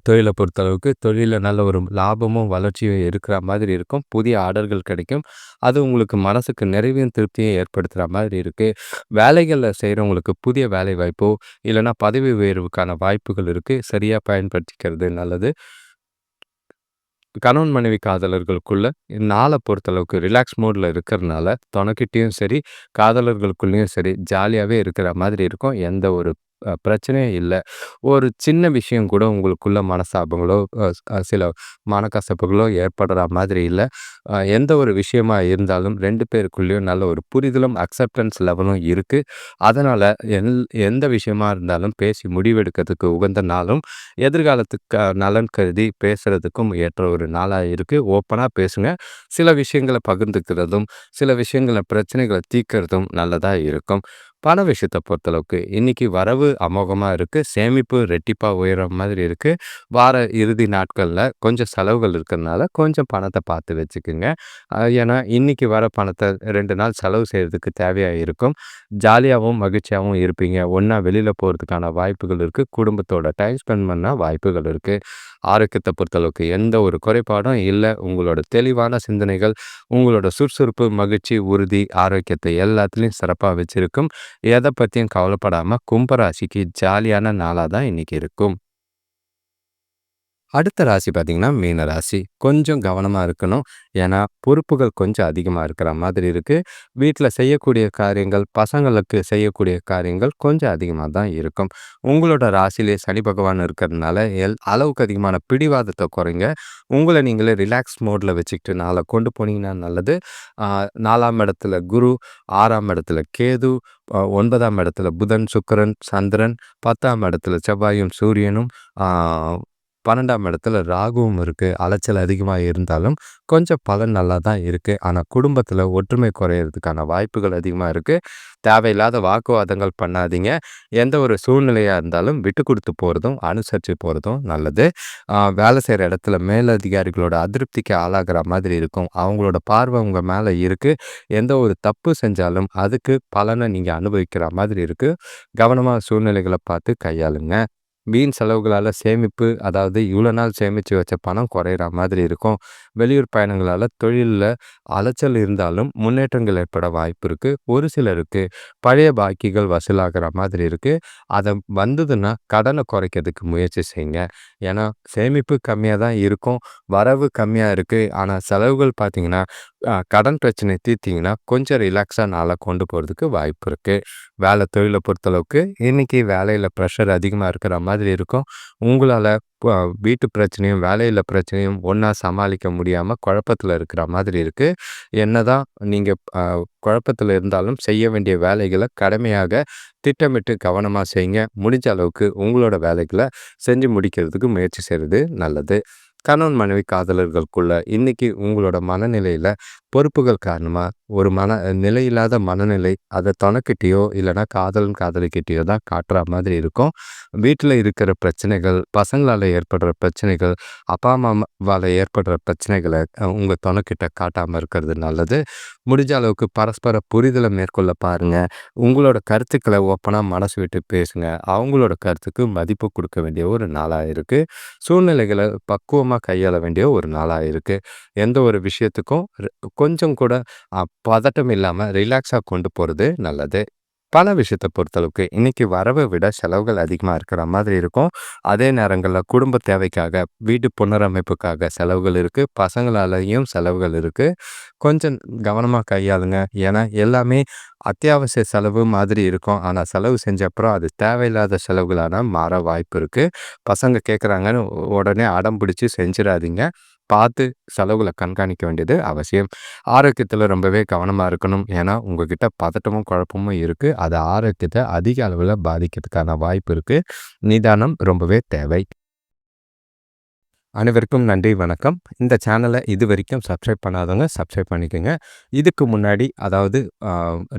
தொழில பொறுத்தளவுக்கு தொழில்ல நல்ல ஒரு லாபமும், வளர்ச்சியும் இருக்கிற மாதிரி இருக்கும். புதிய ஆர்டர்கள் கிடைக்கும். அது உங்களுக்கு மனசுக்கு நிறைவையும், திருப்தியும் ஏற்படுத்துற மாதிரி இருக்கு. வேலைகள்ல செய்றவங்களுக்கு புதிய வேலை வாய்ப்போ, இல்லன்னா பதவி உயர்வுக்கான வாய்ப்புகள் இருக்கு. சரியா பயன்படுத்திக்கிறது நல்லது. கணவன் மனைவி காதலர்களுக்குள்ள நாள பொறுத்தளவுக்கு ரிலாக்ஸ் மோட்ல இருக்கிறனால, தொணைக்கிட்டயும் சரி, காதலர்களுக்குள்ளயும் சரி, ஜாலியாவே இருக்கிற மாதிரி இருக்கும். எந்த ஒரு பிரச்சனையும் இல்ல. ஒரு சின்ன விஷயம் கூட உங்களுக்குள்ள மனஸ்தாபங்களோ, சில மனக்கசப்புகளோ ஏற்படுற மாதிரி இல்ல. எந்த ஒரு விஷயமா இருந்தாலும் 2 பேருக்குள்ளயும் நல்ல ஒரு புரிதலும், அக்செப்டன்ஸ் லெவலும் இருக்கு. அதனால எல் எந்த விஷயமா இருந்தாலும் பேசி முடிவெடுக்கிறதுக்கு உகந்த நாளும், எதிர்காலத்துக்கு நலன் கருதி பேசுறதுக்கும் ஏற்ற ஒரு நாளா இருக்கு. ஓப்பனா பேசுங்க. சில விஷயங்கள பகிர்ந்துக்கிறதும், சில விஷயங்கள பிரச்சனைகள தீர்க்கிறதும் நல்லதா இருக்கும். பண விஷயத்த பொறுத்தளவுக்கு இன்னைக்கு வரவு அமோகமா இருக்கு. சேமிப்பு ரெட்டிப்பா உயர்ற மாதிரி இருக்கு. வார இறுதி நாட்கள்ல கொஞ்சம் செலவுகள் இருக்கிறதுனால கொஞ்சம் பணத்த பார்த்து வச்சுக்குங்க. ஏன்னா இன்னைக்கு வர பணத்த 2 நாள் செலவு செய்றதுக்கு தேவையா இருக்கும். ஜாலியாவும், மகிழ்ச்சியாவும் இருப்பீங்க. ஒண்ணா வெளியில போறதுக்கான வாய்ப்புகள் இருக்கு. குடும்பத்தோட டைம் ஸ்பெண்ட் பண்ண வாய்ப்புகள் இருக்கு. ஆரோக்கியத்த பொறுத்தளவுக்கு எந்த ஒரு குறைபாடும் இல்ல. உங்களோட தெளிவான சிந்தனைகள், உங்களோட சுறுசுறுப்பு, மகிழ்ச்சி, உறுதி, ஆரோக்கியத்தை எல்லாத்துலயும் சிறப்பா வச்சிருக்கும். எத பத்தியும் கவலைப்படாம கும்பராசிக்கு ஜாலியான நாளா தான் இன்னைக்கு இருக்கும். அடுத்த ராசி பார்த்தீங்கன்னா, மீன ராசி. கொஞ்சம் கவனமா இருக்கணும். ஏன்னா, பொறுப்புகள் கொஞ்சம் அதிகமா இருக்கிற மாதிரி இருக்கு. வீட்ல செய்யக்கூடிய காரியங்கள், பசங்களுக்கு செய்யக்கூடிய காரியங்கள் கொஞ்சம் அதிகமா தான் இருக்கும். உங்களோட ராசியிலே சனி பகவான் இருக்கிறதுனால, அளவுக்கு அதிகமான பிடிவாதத்த குறைங்க. உங்கள நீங்களே ரிலாக்ஸ் மோட்ல வச்சுக்கிட்டு நாள கொண்டு போனீங்கன்னா நல்லது. ஆ 4ஆம் இடத்துல குரு, 6ஆம் இடத்துல கேது, 9ஆம் இடத்துல புதன், சுக்கிரன், சந்திரன், 10ஆம் இடத்துல செவ்வாயும், சூரியனும், ஆ 12ஆம் இடத்துல ராகுவும் இருக்கு. அலைச்சல் அதிகமா இருந்தாலும், கொஞ்சம் பலன் நல்லா தான் இருக்கு. ஆனா, குடும்பத்தில ஒற்றுமை குறையறதுக்கான வாய்ப்புகள் அதிகமா இருக்கு. தேவையில்லாத வாக்குவாதங்கள் பண்ணாதீங்க. எந்த ஒரு சூழ்நிலையா இருந்தாலும் விட்டு குடுத்து போறதும், அனுசரிச்சு போறதும் நல்லது. வேலை செய்ற இடத்துல மேலதிகாரிகளோட அதிருப்திக்கு ஆளாகுற மாதிரி இருக்கும். அவங்களோட பார்வை உங்க மேல இருக்கு. எந்த ஒரு தப்பு செஞ்சாலும், அதுக்கு பலன நீங்க அனுபவிக்கிற மாதிரி இருக்கு. கவனமா சூழ்நிலைகள பார்த்து கையாளுங்க. வீண் செலவுகளால சேமிப்பு, அதாவது இவ்வளோ நாள் சேமிச்சு வச்ச பணம் குறையிற மாதிரி இருக்கும். வெளியூர் பயணங்களால தொழில்ல அலைச்சல் இருந்தாலும் முன்னேற்றங்கள் ஏற்பட வாய்ப்பு இருக்கு. ஒரு சிலருக்கு பழைய பாக்கிகள் வசூலாகிற மாதிரி இருக்கு. அத வந்ததுன்னா கடன குறைக்கிறதுக்கு முயற்சி செய்யுங்க. ஏன்னா சேமிப்பு கம்மியா தான் இருக்கும். வரவு கம்மியா இருக்கு. ஆனா செலவுகள் பார்த்தீங்கன்னா, கடன் பிரச்சனை தீர்த்தீங்கன்னா கொஞ்சம் ரிலாக்ஸா நாள கொண்டு போறதுக்கு வாய்ப்பு இருக்கு. தொழில பொறுத்தளவுக்கு இன்னைக்கு வேலையில பிரஷர் அதிகமா இருக்கிற மாதிரி இருக்கும். உங்களால ப வீட்டு பிரச்சனையும், வேலையில பிரச்சனையும் ஒண்ணா சமாளிக்க முடியாம குழப்பத்துல இருக்கிற மாதிரி இருக்கு. என்னதான் நீங்க குழப்பத்துல இருந்தாலும் செய்ய வேண்டிய வேலைகள கடமையாக திட்டமிட்டு கவனமா செய்யுங்க. முடிஞ்ச அளவுக்கு உங்களோட வேலைகள செஞ்சு முடிக்கிறதுக்கு முயற்சி செய்றது நல்லது. கணவன் மனைவி காதலர்களுக்குள்ள இன்னைக்கு உங்களோட மனநிலையில பொறுப்புகள் காரணமா ஒரு நிலையில்லாத மனநிலை அத தொணக்கிட்டயோ, இல்லன்னா காதலிக்கிட்டயோ தான் காட்டுற மாதிரி இருக்கும். வீட்ல இருக்கிற பிரச்சனைகள், பசங்களால ஏற்படுற பிரச்சனைகள், அப்பா, அம்மாவால ஏற்படுற பிரச்சனைகள உங்க தொணக்கிட்ட காட்டாம இருக்கிறது நல்லது. முடிஞ்ச அளவுக்கு பரஸ்பர புரிதல மேற்கொள்ள பாருங்க. உங்களோட கருத்துக்கள ஓப்பனா மனசு விட்டு பேசுங்க. அவங்களோட கருத்துக்கு மதிப்பு குடுக்க வேண்டிய ஒரு நாளா இருக்கு. சூழ்நிலைகள பக்குவமா கையாள வேண்டிய ஒரு நாளா இருக்கு. எந்த ஒரு விஷயத்துக்கும் கொஞ்சம் கூட பதட்டம் இல்லாம ரிலாக்ஸா கொண்டு போறது நல்லது. பண விஷயத்த பொறுத்தளவுக்கு இன்னைக்கு வரவ விட செலவுகள் அதிகமா இருக்கிற மாதிரி இருக்கும். அதே நேரங்கள்ல குடும்ப தேவைக்காக, வீட்டு புனரமைப்புக்காக செலவுகள் இருக்கு. பசங்களாலயும் செலவுகள் இருக்கு. கொஞ்சம் கவனமா கையாளுங்க. ஏன்னா எல்லாமே அத்தியாவசிய செலவு மாதிரி இருக்கும். ஆனா செலவு செஞ்ச அப்புறம் அது தேவையில்லாத செலவுகளான மாற வாய்ப்பு இருக்கு. பசங்க கேட்குறாங்கன்னு உடனே அடம் பிடிச்சு செஞ்சிராதீங்க. பார்த்து செலவுகள கண்காணிக்க வேண்டியது அவசியம். ஆரோக்கியத்துல ரொம்பவே கவனமா இருக்கணும். ஏன்னா உங்ககிட்ட பதட்டமும், குழப்பமும் இருக்கு. அது ஆரோக்கியத்த அதிக அளவுல பாதிக்கிறதுக்கான வாய்ப்பு இருக்கு. நிதானம் ரொம்பவே தேவை. அனைவருக்கும் நன்றி, வணக்கம். இந்த சேனலை இதுவரைக்கும் சப்ஸ்கிரைப் பண்ணாதவங்க சப்ஸ்கிரைப் பண்ணிக்கோங்க. இதுக்கு முன்னாடி அதாவது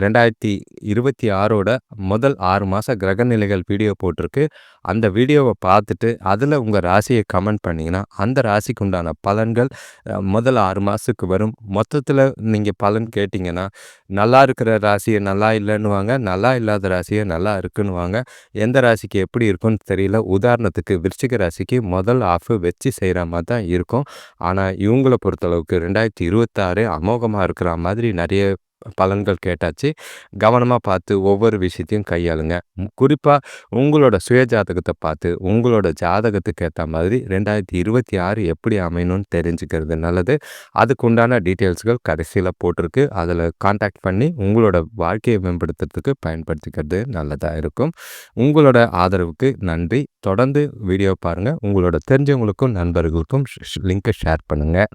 2026ஓட முதல் 6 மாத கிரகநிலைகள் வீடியோ போட்டிருக்கு. அந்த வீடியோவை பார்த்துட்டு அதில் உங்கள் ராசியை கமெண்ட் பண்ணிங்கன்னா அந்த ராசிக்கு உண்டான பலன்கள் முதல் 6 மாதத்துக்கு வரும். மொத்தத்தில் நீங்கள் பலன் கேட்டிங்கன்னா நல்லா இருக்கிற ராசியை நல்லா இல்லைன்னுவாங்க, நல்லா இல்லாத ராசியை நல்லா இருக்குன்னுவாங்க. எந்த ராசிக்கு எப்படி இருக்குன்னு தெரியல. உதாரணத்துக்கு விருச்சிக ராசிக்கு முதல் ஆஃப் வச்சு செய்கிற மாதிரி தான் இருக்கும். ஆனால் இவங்கள பொறுத்தளவுக்கு 2026 அமோகமாக இருக்கிற மாதிரி நிறைய பலன்கள் கேட்டாச்சு. கவனமாக பார்த்து ஒவ்வொரு விஷயத்தையும் கையாளுங்க. குறிப்பாக உங்களோட சுய ஜாதகத்தை பார்த்து உங்களோட ஜாதகத்துக்கு ஏற்ற மாதிரி 2026 எப்படி அமையணும்னு தெரிஞ்சுக்கிறது நல்லது. அதுக்கு உண்டான டீட்டெயில்ஸ்கள் கடைசியில் போட்டிருக்கு. அதில் கான்டாக்ட் பண்ணி உங்களோட வாழ்க்கையை மேம்படுத்துறதுக்கு பயன்படுத்திக்கிறது நல்லதாக இருக்கும். உங்களோட ஆதரவுக்கு நன்றி. தொடர்ந்து வீடியோ பாருங்கள். உங்களோட தெரிஞ்சவங்களுக்கும் நண்பர்களுக்கும் லிங்கை ஷேர் பண்ணுங்கள்.